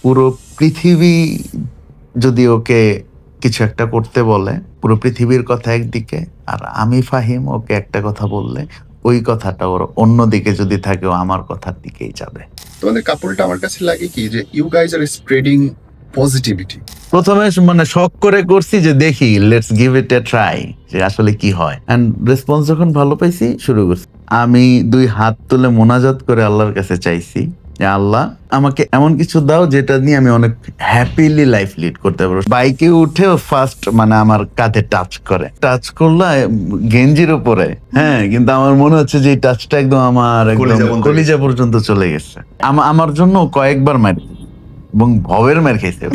পুরো পৃথিবী যদি ওকে কিছু একটা করতে বলে, পুরো পৃথিবীর কথা একদিকে, আর আমি ফাহিম ওকে একটা কথা বললে ওই কথাটা ওর অন্যদিকে যদি থাকে, ও আমার কথার দিকেই যাবে। তোমাদের কাপড়টা আমার কাছে লাগে কি যে you guys are spreading positivity. প্রথমে মানে শখ করে করছি যে দেখি let's give it a try, যে আসলে কি হয়। এন্ড রেসপন্স যখন ভালো পাইছি শুরু করছি। আমি 2 হাত তুলে মোনাজাত করে আল্লাহর কাছে চাইছি যে আল্লাহ আমাকে এমন কিছু দাও যেটা নিয়ে আমি অনেক হ্যাপিলি লাইফ লিড করতে পারবো। বাইকে উঠেও ফার্স্ট মানে আমার কাঁধে টাচ করলো গেঞ্জির উপরে, হ্যাঁ, কিন্তু আমার মনে হচ্ছে যে এই টাচটা একদম আমার একদম কলিজা পর্যন্ত চলে গেছে। আমার জন্য কয়েকবার মার এবং ভবের মার খাইছে।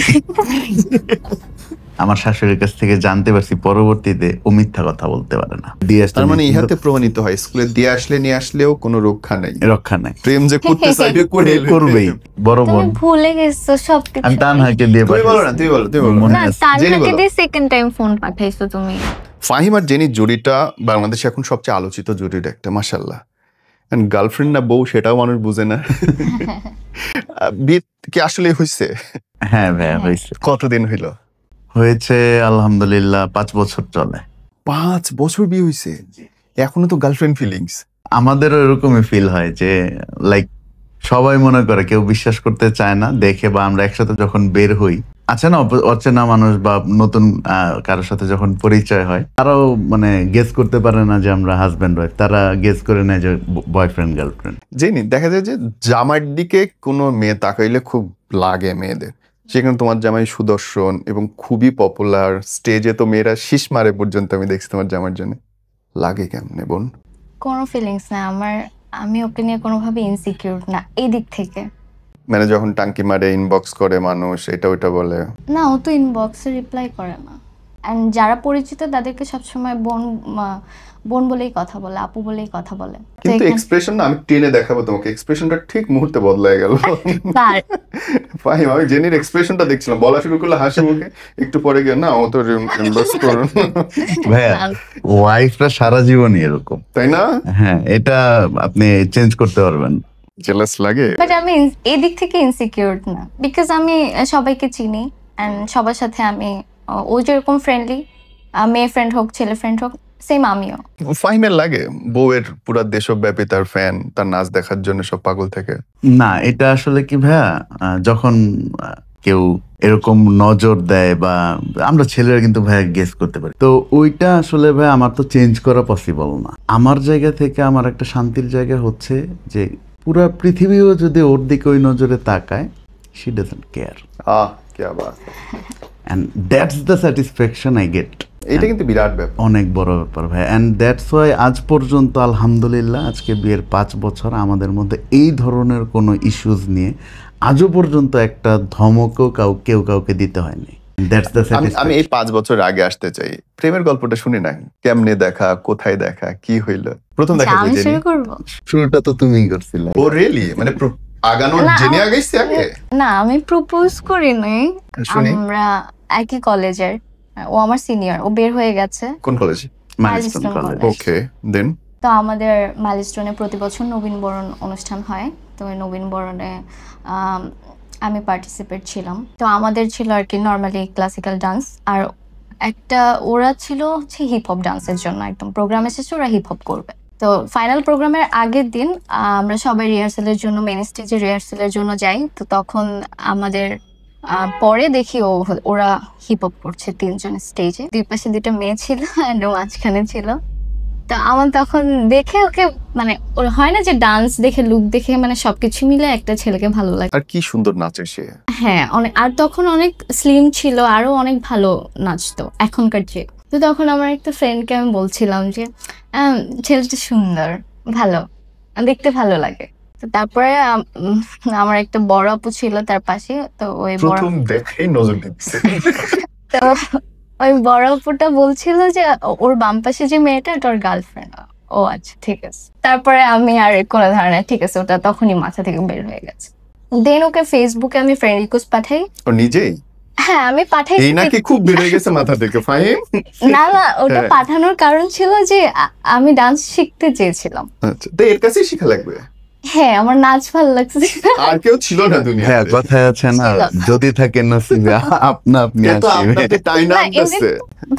আমার শাশুড়ির কাছ থেকে জানতে পারছি পরবর্তীতে ও মিথ্যা কথা বলতে পারে না। তার মানে ইহাতে প্রমাণিত হয় স্কুলে দিয়ে আসলে নিয়ে আসলেও কোনো রক্ষা নাই। প্রেম যে করতে চাইবে করবেই। বড় বোন ভুলে গেছো সবকিছু। আমি তানহাকে দিয়ে তুমি বলো না, তুমি বলো না, তানহাকে দিয়ে সেকেন্ড টাইম ফোন পাঠাইছো তুমি। ফাহিম আর জেনির জুড়িটা বাংলাদেশে এখন সবচেয়ে আলোচিত জুড়ির একটা, মাশাআল্লাহ। এন্ড গার্লফ্রেন্ড না বউ সেটাও মানুষ বুঝে না। বিয়ে কি আসলে হয়েছে? হ্যাঁ ভাইয়া হয়েছে। কতদিন হইলো? হয়েছে আলহামদুলিল্লাহ 5 বছর চলে। 5 বছর বিয়ে হয়েছে, এখনো তো গার্লফ্রেন্ড ফিলিংস? আমাদেরও এরকমই ফিল হয় যে লাইক সবাই মনে করে, কেউ বিশ্বাস করতে চায় না দেখে, বা আমরা একসাথে যখন বের হই, আছে না অচেনা মানুষ বা নতুন কারোর সাথে যখন পরিচয় হয়, তারাও মানে গেস করতে পারে না যে আমরা হাজব্যান্ড ওয়াইফ, তারা গেস করে নেয় যে বয়ফ্রেন্ড গার্লফ্রেন্ড। জেনি, দেখা যায় যে জামার দিকে কোনো মেয়ে তাকাইলে খুব লাগে মেয়েদের, সেখানে তোমার জামাই সুদর্শন এবং খুবই পপুলার, স্টেজে তো মেয়েরা শীষ মারে পর্যন্ত আমি দেখছি তোমার জামার জন্য। লাগে কেমনে বোন? কোনো ফিলিংস না আমার, আমি ওকে নিয়ে কোনোভাবে ইনসিকিউর না এই দিক থেকে। মানে যখন টাঙ্কি মারে, ইনবক্স করে মানুষ, এটা ওইটা বলে না, ও তো ইনবক্সে রিপ্লাই করে না। এন্ড যারা পরিচিত তাদেরকে সবসময় বোন বলেই কথা বলে, আপু বলেই কথা বলে। কিন্তু এক্সপ্রেশন না, আমি টেনে দেখাবো তোমাকে, এক্সপ্রেশনটা ঠিক মুহূর্তে বদলায় গেল। ফাহিম, আমি জেনির এক্সপ্রেশনটা দেখছিলাম, বলা শুরু করলে হাসি মুখে, একটু পরে গিয়ে না ও তো ইনবক্স করুন। ভাইয়া ওয়াইফরা সারা জীবনই এরকম, তাই না? হ্যাঁ, এটা আপনি চেঞ্জ করতে পারবেন। জেলাস লাগে, বাট আমি এই দিক থেকে ইনসিকিউর না, বিকজ আমি সবাইকে চিনি এন্ড সবার সাথে আমি, ও যেরকম ফ্রেন্ডলি, মেয়ে ফ্রেন্ড হোক ছেলে ফ্রেন্ড হোক, সেম আমিও। ফাহিমের লাগে বউয়ের পুরা দেশব্যাপী তার ফ্যান, তার নাচ দেখার জন্য সব পাগল থাকে? না, এটা আসলে কি ভাইয়া, যখন কেউ এরকম নজর দেয়, বা আমরা ছেলেরা কিন্তু ভাইয়া গেস করতে পারি, তো ওইটা আসলে ভাই আমার তো চেঞ্জ করা পসিবল না। আমার জায়গা থেকে আমার একটা শান্তির জায়গা হচ্ছে যে পুরা পৃথিবীও যদি ওর দিকে ওই নজরে তাকায়, she doesn't care. क्या बात, and that's the satisfaction I get. এটা কিন্তু বিরাট ব্যাপার, অনেক বড় ব্যাপার ভাই। and that's why আজ পর্যন্ত আলহামদুলিল্লাহ আজকে বিয়ের 5 বছর আমাদের মধ্যে এই ধরনের কোনো ইস্যুস নিয়ে আজও পর্যন্ত একটা ধমকও কেউ কাউকে দিতে হয়নি। that's the satisfaction. আমি এই 5 বছর আগে আসতে চাই, প্রেমের গল্পটা শুনি না, কেমনে দেখা, কোথায় দেখা, কি হইলো প্রথম দেখা? শুরুটা তো তুমিই করছিলে। ও রিয়েলি? মানে আগানোর জেনে আগাইছি আগে? না, আমি প্রপোজ করি নাই। আমরা একই কলেজের, ও আমার সিনিয়র, ও বের হয়ে গেছে। কোন কলেজে? Milestone college. ওকে, দেন তো আমাদের মাইলস্টোনে প্রতি বছর নবীন বরণ অনুষ্ঠান হয়, তো ওই নবীন বরণে আমি পার্টিসিপেট ছিলাম। তো আমাদের ছিল আর কি নর্মালি ক্লাসিক্যাল ডান্স, আর একটা ওরা ছিল হচ্ছে হিপ হপ ডান্সের জন্য, একদম প্রোগ্রাম এসেছে ওরা হিপ হপ করবে। তো ফাইনাল প্রোগ্রামের আগের দিন আমরা সবাই রিহার্সালের জন্য, মেন স্টেজে রিহার্সালের জন্য যাই। তো তখন আমাদের পরে দেখি ওরা হিপ হপ করছে 3 জন স্টেজে, 2 পাশে 2টা মেয়ে ছিল এন্ড ও মাঝখানে ছিল। তো আমার তখন দেখে ওকে, মানে হয় না যে ডান্স দেখে, লুক দেখে, মানে সবকিছু মিলে একটা ছেলেকে ভালো লাগে। আর কি সুন্দর নাচে সে, হ্যাঁ অনেক, আর তখন অনেক স্লিম ছিল, আরো অনেক ভালো নাচতো এখনকার চেয়ে। তো তখন আমার একটা ফ্রেন্ডকে আমি বলছিলাম যে ছেলেটা সুন্দর, ভালো, দেখতে ভালো লাগে। তো তারপরে আমার একটা বড় আপু ছিল তার পাশে, তো ওই প্রথম দেখেই নজর দিচ্ছে। তো ওই বড় আপুটা বলছিল যে ওর বাম পাশে যে মেয়েটা ওর গার্লফ্রেন্ড। ও আচ্ছা ঠিক আছে। তারপরে আমি আর কোনো ধারণা, ঠিক আছে, ওটা তখনই মাথা থেকে বের হয়ে গেছে। দেন ওকে ফেসবুকে আমি ফ্রেন্ড রিকোয়েস্ট পাঠাই। ও নিজেই? হ্যাঁ আমি পাঠাই। এই নাকি খুব বের হয়ে গেছে মাথা থেকে ফাহিম? না না, ওটা পাঠানোর কারণ ছিল যে আমি ডান্স শিখতে চেয়েছিলাম। আচ্ছা, তো এর কাছেই শেখা লাগবে? হ্যাঁ আমার নাচ ভালো লাগছে। আর কেউ ছিল না হ্যাঁ দুনিয়াতে। কথায় আছে না, ছিল। যদি থাকে নসিবে আপনা আপনি এ তো আসবে। আপনাকে টাইনা না, আনতেছে।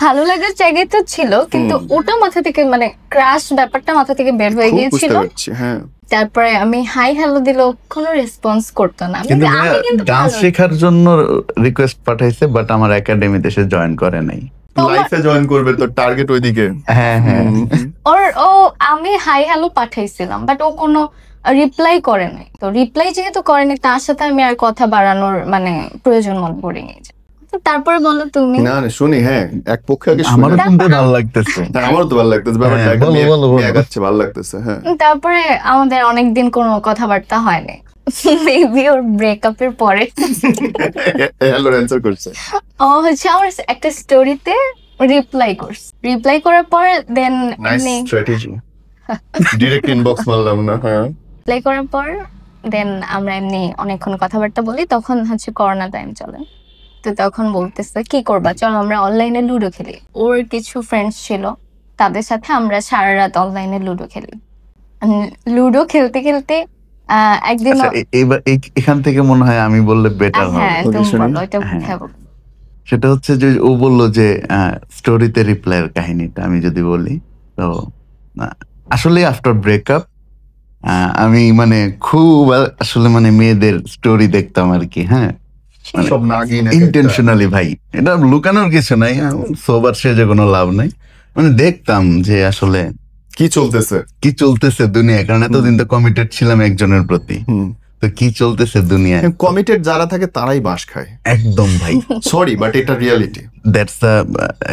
ভালো লাগার জায়গায় তো ছিল, কিন্তু ওটা মাথা থেকে মানে ক্রাশ ব্যাপারটা মাথা থেকে বের হয়ে খুব গিয়েছিল। বুঝতে পারছি, হ্যাঁ। তারপরে আমি হাই হ্যালো দিলেও কোনো রেসপন্স করতো না। কিন্তু আমি কিন্তু ডান্স ভালো- শেখার জন্য রিকোয়েস্ট পাঠাইছে, বাট আমার একাডেমিতে সে জয়েন করে নাই। তো আমার- লাইফে জয়েন করবে তো টার্গেট ওইদিকে। হ্যাঁ হ্যাঁ ও আমি হাই হ্যালো পাঠাইছিলাম, বাট ও কোনো রিপ্লাই করে নাই। তো রিপ্লাই যেহেতু করেনি, তার সাথে আমি আর কথা বাড়ানোর মানে প্রয়োজন মনে করিনি। তো তারপরে বলো তুমি। না না শুনি, হ্যাঁ এক পক্ষে আগে শুনি। আমারও শুনতে ভালো লাগতেছে। হ্যাঁ, আমারও তো ভালো লাগতেছে ব্যাপারটা, হ্যাঁ, একটা বলো, মেয়ে- বলো, বলো। মেয়ে আগাচ্ছে, ভালো লাগতেছে, হ্যাঁ। তারপরে আমাদের অনেকদিন কোনো কথাবার্তা হয়নি। মেবি ওর ব্রেকআপের পরে হ্যালো অ্যানসার করছে। ও হচ্ছে আমার একটা স্টোরিতে রিপ্লাই করার পর দেন নাইস স্ট্র্যাটেজি। ডাইরেক্ট ইনবক্স মারলাম না, হ্যাঁ। রিপ্লাই করার পর দেন আমরা এমনি অনেকক্ষণ কথাবার্তা বলি। তখন হচ্ছে করোনা টাইম চলে, তো তখন বলতেছে কি করবা, চলো আমরা অনলাইনে লুডো খেলি। ওর কিছু ফ্রেন্ডস ছিল, তাদের সাথে আমরা সারা রাত অনলাইনে লুডো খেলি। লুডো খেলতে খেলতে একদিন আচ্ছা, এইবার এখান থেকে মনে হয় আমি বললে বেটার হ্যাঁ হবে। তুমি শুনি। বলো এটা। হ্যাঁ। হ্যাঁ বলো। সেটা হচ্ছে যে ও বললো যে স্টোরিতে রিপ্লাইয়ের কাহিনীটা আমি যদি বলি, তো আসলে আফটার ব্রেকআপ আমি মানে খুব আসলে মানে মেয়েদের স্টোরি দেখতাম আর কি। হ্যাঁ সব নাগিন ইন্টেনশনালি ভাই, এটা লুকানোর কিছু নাই, সোবার সেজে কোনো লাভ নাই। মানে দেখতাম যে আসলে কি চলতেছে। কি চলতেছে দুনিয়ায়, কারণ এতদিন তো কমিটেড ছিলাম একজনের প্রতি। তো কি চলতেছে দুনিয়ায়, কমিটেড যারা থাকে তারাই বাঁশ খায়, একদম ভাই। সরি বাট এটা রিয়ালিটি। দ্যাটস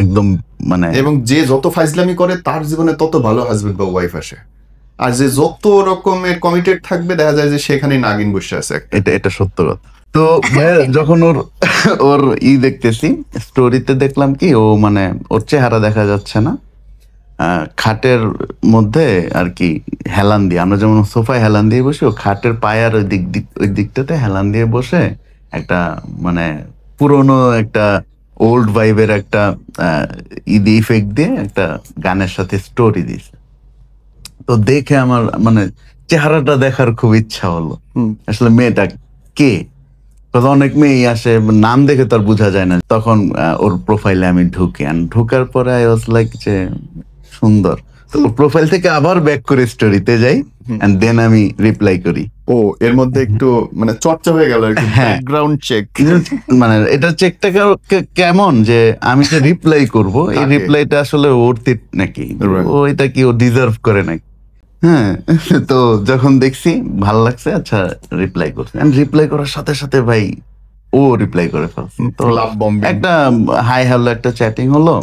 একদম মানে এবং যে যত ফাইজলামি করে তার জীবনে তত ভালো হাজবেন্ড বা ওয়াইফ আসে, আর যে যত রকমের কমিটেড থাকবে দেখা যায় যে সেখানে নাগিন বসে আছে একটা। এটা সত্য কথা। তো যখন ওর দেখতেছি স্টোরিতে, দেখলাম কি ও মানে ওর চেহারা দেখা যাচ্ছে না, খাটের মধ্যে আর কি হেলান দিয়ে, আমরা যেমন সোফায় হেলান দিয়ে বসে, ও খাটের পায়ার ওই দিকটাতে হেলান দিয়ে বসে একটা মানে পুরোনো একটা ওল্ড ভাইবের একটা ইফেক্ট দিয়ে একটা গানের সাথে স্টোরি দিছে। তো দেখে আমার মানে চেহারাটা দেখার খুব ইচ্ছা হলো, আসলে মেয়েটা কে। অনেক মেয়ে আসে, নাম দেখে তো আর বোঝা যায় না। তখন ওর প্রোফাইলে আমি ঢুকি, ঢোকার পরে আই ওয়াজ লাইক যে সুন্দর। তো প্রোফাইল থেকে আবার ব্যাক করে স্টোরিতে যাই, এন্ড দেন আমি রিপ্লাই করি। ও এর মধ্যে একটু মানে চর্চা হয়ে গেল আর কি, হ্যাঁ। Background check. মানে এটা চেকটা কেমন যে আমি যে রিপ্লাই করব, এই কাকে? রিপ্লাইটা আসলে ওর্থ ইট নাকি, Right. ও এটা কি ও ডিজার্ভ করে নাকি। হ্যাঁ, তো যখন দেখছি ভালো লাগছে, আচ্ছা রিপ্লাই করছি। রিপ্লাই করার সাথে সাথে ভাই ও রিপ্লাই করে ফেলছে। তো লাভ বম্বিং। একটা হাই হ্যালো একটা চ্যাটিং হলো,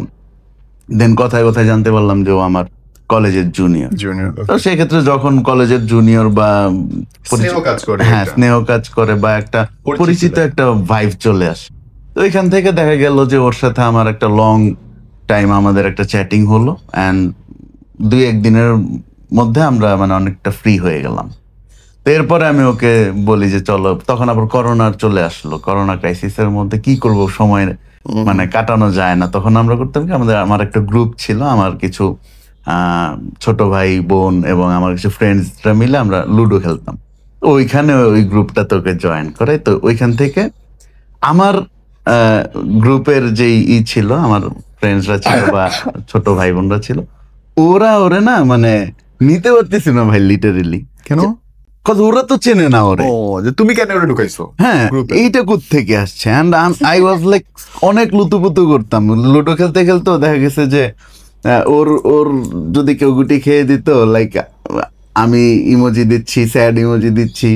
দেন কথায় কথায় জানতে পারলাম যে ও আমার কলেজের জুনিয়র। জুনিয়র তো সেক্ষেত্রে যখন কলেজের জুনিয়র বা স্নেহ কাজ করে, হ্যাঁ এটা। স্নেহ কাজ করে বা একটা পরিচিত একটা ভাইব চলে আসে। তো এখান থেকে দেখা গেল যে ওর সাথে আমার একটা লং টাইম আমাদের একটা চ্যাটিং হলো, অ্যান্ড 2-1 দিনের মধ্যে আমরা মানে অনেকটা ফ্রি হয়ে গেলাম। তো এরপরে আমি ওকে বলি যে চলো, তখন আবার করোনার চলে আসলো, করোনা ক্রাইসিসের মধ্যে কি করব, সময় মানে কাটানো যায় না। তখন আমরা করতাম কি, আমার একটা গ্রুপ ছিল, আমার কিছু ছোট ভাই বোন এবং আমার কিছু ফ্রেন্ডসরা মিলে আমরা লুডো খেলতাম। ওইখানে ওই গ্রুপটা তোকে জয়েন করে। তো ওইখান থেকে আমার গ্রুপের যেই ছিল, আমার ফ্রেন্ডসরা ছিল বা ছোট ভাই বোনরা ছিল, ওরে না মানে নিতে পারতেছি না ভাই, লিটারেলি। কেন? ওরা তো চেনে না ওরে। ও যে তুমি কেন ওরে ঢুকাইছো? হ্যাঁ, গ্রুপে। এইটা কোত্থেকে আসছে। এন্ড আই ওয়াজ লাইক অনেক লুতুপুতু করতাম লুডো খেলতে খেলতেও। দেখা গেছে যে ওর যদি কেউ গুটি খেয়ে দিত, লাইক আমি ইমোজি দিচ্ছি, স্যাড ইমোজি দিচ্ছি,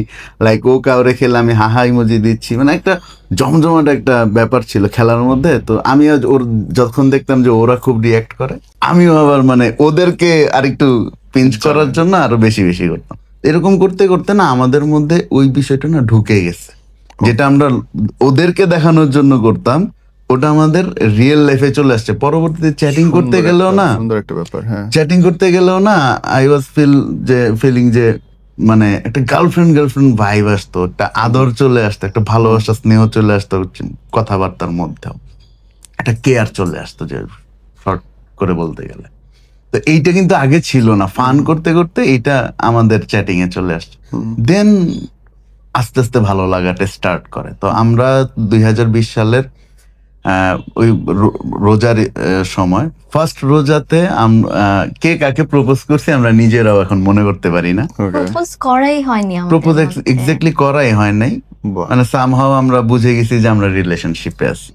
লাইক ও কাউরে খেলে আমি হাহা ইমোজি দিচ্ছি। মানে একটা জমজমাট একটা ব্যাপার ছিল খেলার মধ্যে। তো আমি ওর যখন দেখতাম যে ওরা খুব রিয়াক্ট করে, আমিও আবার মানে ওদেরকে আরেকটু পিঞ্চ করার জন্য আরো বেশি বেশি করতাম। এরকম করতে করতে না আমাদের মধ্যে ওই বিষয়টা না ঢুকে গেছে, যেটা আমরা ওদেরকে দেখানোর জন্য করতাম, ওটা আমাদের রিয়েল লাইফে চলে আসছে। পরবর্তীতে চ্যাটিং করতে গেলেও না, সুন্দর একটা ব্যাপার, হ্যাঁ। চ্যাটিং করতে গেলেও না আই ওয়াজ ফিলিং যে মানে একটা গার্লফ্রেন্ড ভাইব আসতো, একটা আদর চলে আসতো, একটা ভালোবাসা স্নেহ চলে আসতো কথাবার্তার মধ্যেও, একটা কেয়ার চলে আসতো, যে শর্ট করে বলতে গেলে। তো এইটা কিন্তু আগে ছিল না, ফান করতে করতে এটা আমাদের চ্যাটিং এ চলে আসছে। দেন আস্তে আস্তে ভালো লাগাটা স্টার্ট করে। তো আমরা 2020 সালের ওই রোজার সময় ফার্স্ট রোজাতে কে কাকে প্রপোজ করছি আমরা নিজেরাও এখন মনে করতে পারি না। প্রপোজ করাই হয়নি আমাদের প্রপোজ মধ্যে। এক্স্যাক্টলি করাই হয় নাই, মানে সামহাও আমরা বুঝে গেছি যে আমরা রিলেশনশিপে আছি।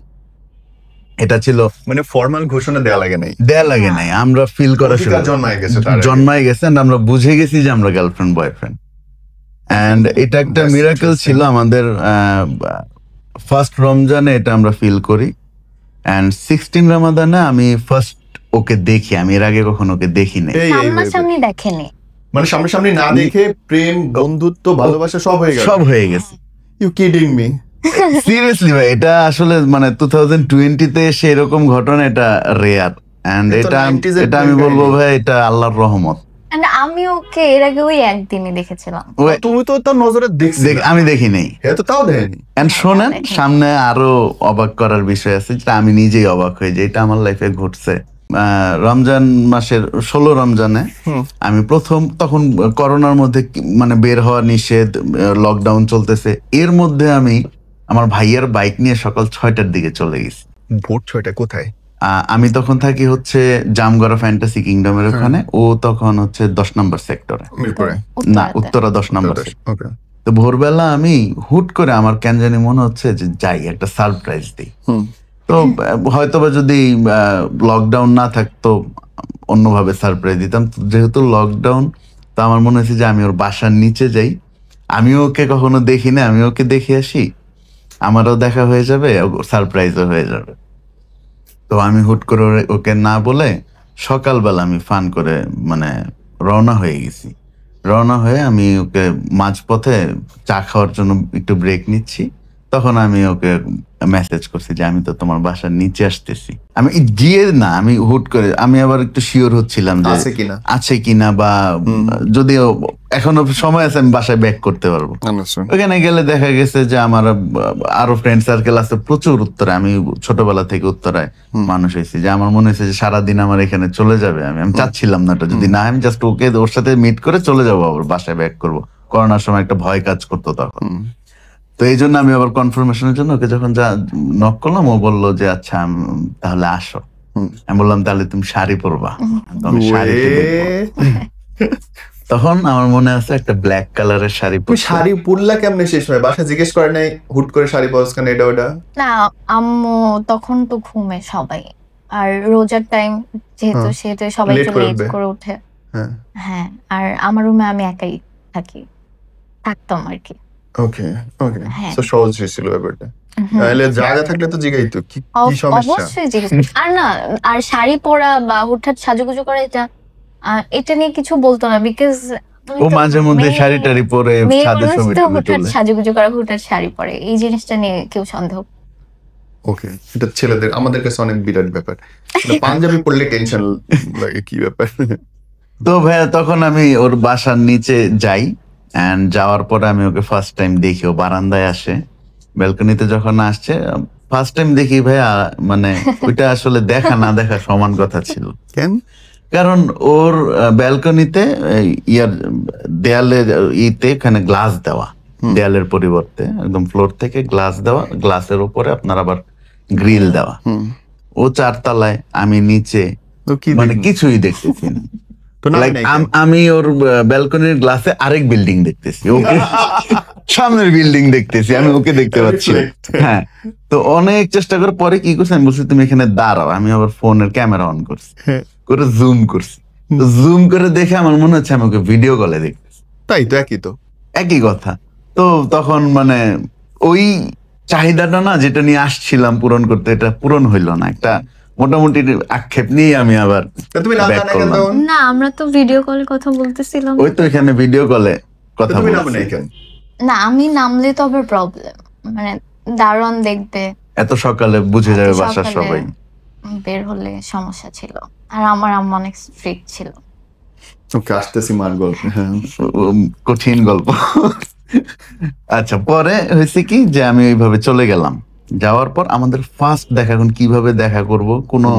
এটা ছিল মানে ফর্মাল ঘোষণা দেয়া লাগে নাই, দেয়া লাগে নাই, আমরা ফিল করা শুরু জন্মায় গেছে তার আগে। জন্মায় গেছে and আমরা বুঝে গেছি যে আমরা গার্লফ্রেন্ড বয়ফ্রেন্ড। এন্ড এটা একটা That's মিরাকেল interesting. ছিল আমাদের ফার্স্ট রমজানে, এটা আমরা ফিল করি। এন্ড 16 রমাদানে আমি ফার্স্ট ওকে দেখি, আমি এর আগে কখনো ওকে দেখি নাই। সামনাসামনি দেখেনি। মানে সামনাসামনি না দেখে প্রেম, বন্ধুত্ব, ভালোবাসা সব হয়ে গেল। সব হয়ে গেছে। You kidding me? সিরিয়াসলি ভাই, এটা আসলে মানে 2020-তে এসে এরকম ঘটনা এটা রেয়ার। এন্ড এটা তো এটা 90s এর এটা আমি প্রেম বলবো কাহিনী। ভাই, এটা আল্লাহর রহমত। And আমি ওকে এর আগে ওই একদিনই দেখেছিলাম। তুমি তো তার নজরে দেখছি, আমি দেখি নাই। হ্যাঁ তো তাও দেয়নি। এন্ড শোনেন, সামনে আরো অবাক করার বিষয় আছে, যেটা আমি নিজেই অবাক হয়ে যাই, এটা আমার লাইফে ঘটছে। রমজান মাসের 16 রমজানে আমি প্রথম, তখন করোনার মধ্যে মানে বের হওয়া নিষেধ, লকডাউন চলতেছে। এর মধ্যে আমি আমার ভাইয়ের বাইক নিয়ে সকাল 6টার দিকে চলে গেছি। ভোর 6টা কোথায়? আমি তখন থাকি হচ্ছে জামগড়া ফ্যান্টাসি কিংডমের ওখানে, ও তখন হচ্ছে 10 নম্বর সেক্টরে, মিরপুরে? না উত্তরা 10 নম্বর। ওকে। তো ভোরবেলা আমি হুট করে আমার কেন জানি মনে হচ্ছে যে যাই একটা সারপ্রাইজ দিই। তো হয়তোবা যদি লকডাউন না থাকতো অন্যভাবে সারপ্রাইজ দিতাম। যেহেতু লকডাউন, তো আমার মনে হয়েছে যে আমি ওর বাসার নিচে যাই, আমি ওকে কখনো দেখি না, আমি ওকে দেখে আসি, আমারও দেখা হয়ে যাবে, সারপ্রাইজও হয়ে যাবে। তো আমি হুট করে ওকে না বলে সকালবেলা আমি ফান করে মানে রওনা হয়ে গেছি। রওনা হয়ে আমি ওকে মাঝপথে চা খাওয়ার জন্য একটু ব্রেক নিচ্ছি, তখন আমি ওকে মেসেজ করছি যে আমি তো তোমার বাসার নিচে আসতেছি। আমি গিয়ে না, আমি হুট করে আমি আবার একটু শিওর হচ্ছিলাম যে আছে কিনা, বা যদিও এখনো সময় আছে আমি বাসায় ব্যাক করতে পারবো। ওখানে গেলে দেখা গেছে যে আমার আরো ফ্রেন্ড সার্কেল আছে প্রচুর উত্তরে। আমি ছোটবেলা থেকে উত্তরায় মানুষ হয়েছি, যে আমার মনে হয়েছে যে সারাদিন আমার এখানে চলে যাবে। আমি চাচ্ছিলাম না এটা, যদি না আমি জাস্ট ওকে ওর সাথে মিট করে চলে যাবো, আবার বাসায় ব্যাক করবো। করোনার সময় একটা ভয় কাজ করতো তখন। তো এই জন্য আমি আবার কনফার্মেশনের জন্য ওকে যখন নক করলাম, ও বললো যে আচ্ছা তাহলে আসো। আমি বললাম তাহলে তুমি শাড়ি পরবা? তখন আমার মনে আছে একটা ব্ল্যাক কালারের শাড়ি। শাড়ি পরলা কেমনে শেষ হয়? বাসা জিজ্ঞেস করে নাই হুট করে শাড়ি পরছ কেন এটা ওটা? না, আম্মু তখন তো ঘুমে সবাই, আর রোজার টাইম যেহেতু সেহেতু সবাই একটু লেট করে ওঠে। হ্যাঁ, আর আমার রুমে আমি একাই থাকতাম আর কি। ওকে ওকে, সো সহজ ছিল ব্যাপারটা। তাহলে জায়গা থাকলে তো জিগাইতো কি সমস্যা? অবশ্যই জিজ্ঞেস। আর না, আর শাড়ি পরা বা হুটহাট সাজুগুজু করা এটা নিয়ে কিছু বলতো না, বিকজ ও মাঝে মধ্যে শাড়ি টাড়ি পরে ছাদে ছবি হুটহাট সাজুগুজু করা, হুটহাট শাড়ি পরে, এই জিনিসটা নিয়ে কেউ সন্দেহ। ওকে, এটা ছেলেদের, আমাদের কাছে অনেক বিরাট ব্যাপার। পাঞ্জাবি পরলে টেনশন লাগে, কি ব্যাপার? তো ভাইয়া তখন আমি ওর বাসার নিচে যাই, এন্ড যাওয়ার পরে আমি ওকে ফার্স্ট টাইম দেখি, ও বারান্দায় আসে। ব্যালকনিতে যখন আসছে ফার্স্ট টাইম দেখি ভাইয়া, মানে ওইটা আসলে দেখা না দেখা সমান কথা ছিল। কেন? কারণ ওর ব্যালকনিতে ইয়ার দেয়ালের এখানে গ্লাস দেওয়া, দেয়ালের পরিবর্তে একদম ফ্লোর থেকে গ্লাস দেওয়া, গ্লাসের উপরে আপনার আবার গ্রিল দেওয়া। ও 4 তলায়, আমি নিচে, মানে কিছুই দেখতেছি না। আমি ওর ব্যালকনির গ্লাসে আরেক বিল্ডিং দেখতেছি, ওকে সামনের বিল্ডিং দেখতেছি, আমি ওকে দেখতে পাচ্ছি। হ্যাঁ, তো অনেক চেষ্টা করে পরে কি করছি, আমি বলছি তুমি এখানে দাঁড়াও। আমি আবার ফোনের ক্যামেরা অন করছি, করে জুম করছি। জুম করে দেখে আমার মনে হচ্ছে আমি ওকে ভিডিও কলে দেখতেছি। তাই তো, একই কথা। তো তখন মানে ওই চাহিদাটা না, যেটা নিয়ে আসছিলাম পূরণ করতে, এটা পূরণ হইলো না। একটা মোটামুটি আক্ষেপ নিয়ে আমি আবার ব্যাক করলাম। না, আমরা তো ভিডিও কলে কথা বলতেছিলাম। ওই তো এখানে ভিডিও কলে কথা বলছি। না, আমি নামলে তো আবার প্রবলেম, মানে দারোয়ান দেখবে, এত সকালে বুঝে যাবে বাসার সবাই, বের হলে সমস্যা ছিল। আর আমার আম্মা অনেক স্ট্রিক্ট ছিল। ওকে, আসতেছি মার গল্প, কঠিন গল্প। আচ্ছা, পরে হয়েছে কি যে আমি ওইভাবে চলে গেলাম, যাওয়ার পর আমাদের ফার্স্ট দেখা, এখন কিভাবে দেখা করব কোনো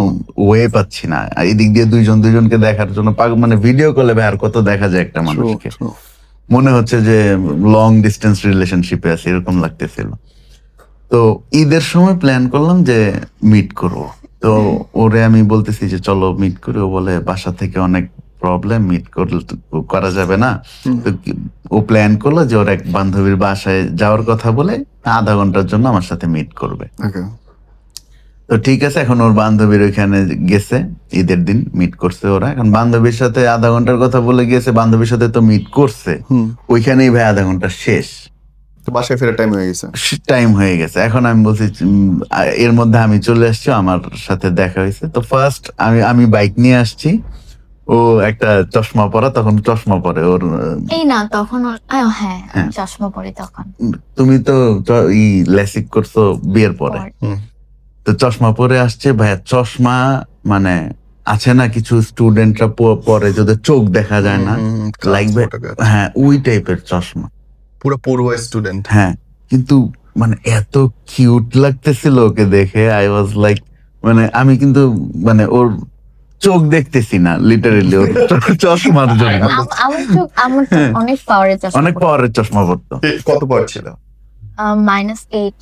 ওয়ে পাচ্ছি না। এই দিক দিয়ে দুইজনকে দেখার জন্য মানে ভিডিও কলে ভাই আর কত দেখা যায় একটা মানুষকে, মনে হচ্ছে যে লং ডিস্টেন্স রিলেশনশিপে আছে এরকম লাগতেছিল। তো ঈদের সময় প্ল্যান করলাম যে মিট করব। তো ওরে আমি বলতেছি যে চলো মিট করি, ও বলে বাসা থেকে অনেক প্রবলেম, মিট করা যাবে না। তো ও প্ল্যান করলো যে ওর এক বান্ধবীর বাসায় যাওয়ার কথা বলে আধা ঘন্টার জন্য আমার সাথে মিট করবে। তো ঠিক আছে, এখন ওর বান্ধবীর ওইখানে গেছে, ঈদের দিন মিট করছে ওরা। এখন বান্ধবীর সাথে আধা ঘন্টার কথা বলে গিয়েছে, বান্ধবীর সাথে তো মিট করছে, ওইখানেই ভাই আধা ঘন্টা শেষ, বাসায় ফেরার টাইম হয়ে গেছে। এখন আমি বলছি এর মধ্যে আমি চলে আসছি, আমার সাথে দেখা হয়েছে। তো ফার্স্ট আমি বাইক নিয়ে আসছি, ও একটা চশমা পরা, তখন চশমা পরে ওর এই না তখন হ্যাঁ চশমা পরে তখন। তুমি তো লেসিক করছো বিয়ের পরে, তো চশমা পরে আসছে ভাইয়া। চশমা মানে আছে না কিছু স্টুডেন্টরা পরে যাদের চোখ দেখা যায় না, লাগবে, হ্যাঁ ওই টাইপের চশমা, পুরো পড়ুয়া স্টুডেন্ট। হ্যাঁ, কিন্তু মানে এত কিউট লাগতেছিল ওকে দেখে, আই ওয়াজ লাইক, মানে আমি কিন্তু মানে ওর চোখ দেখতেছি না লিটারেলি, ওর চশমার জন্য। আমার অনেক পাওয়ারের চশমা পড়তো। কত পাওয়ার ছিল? -8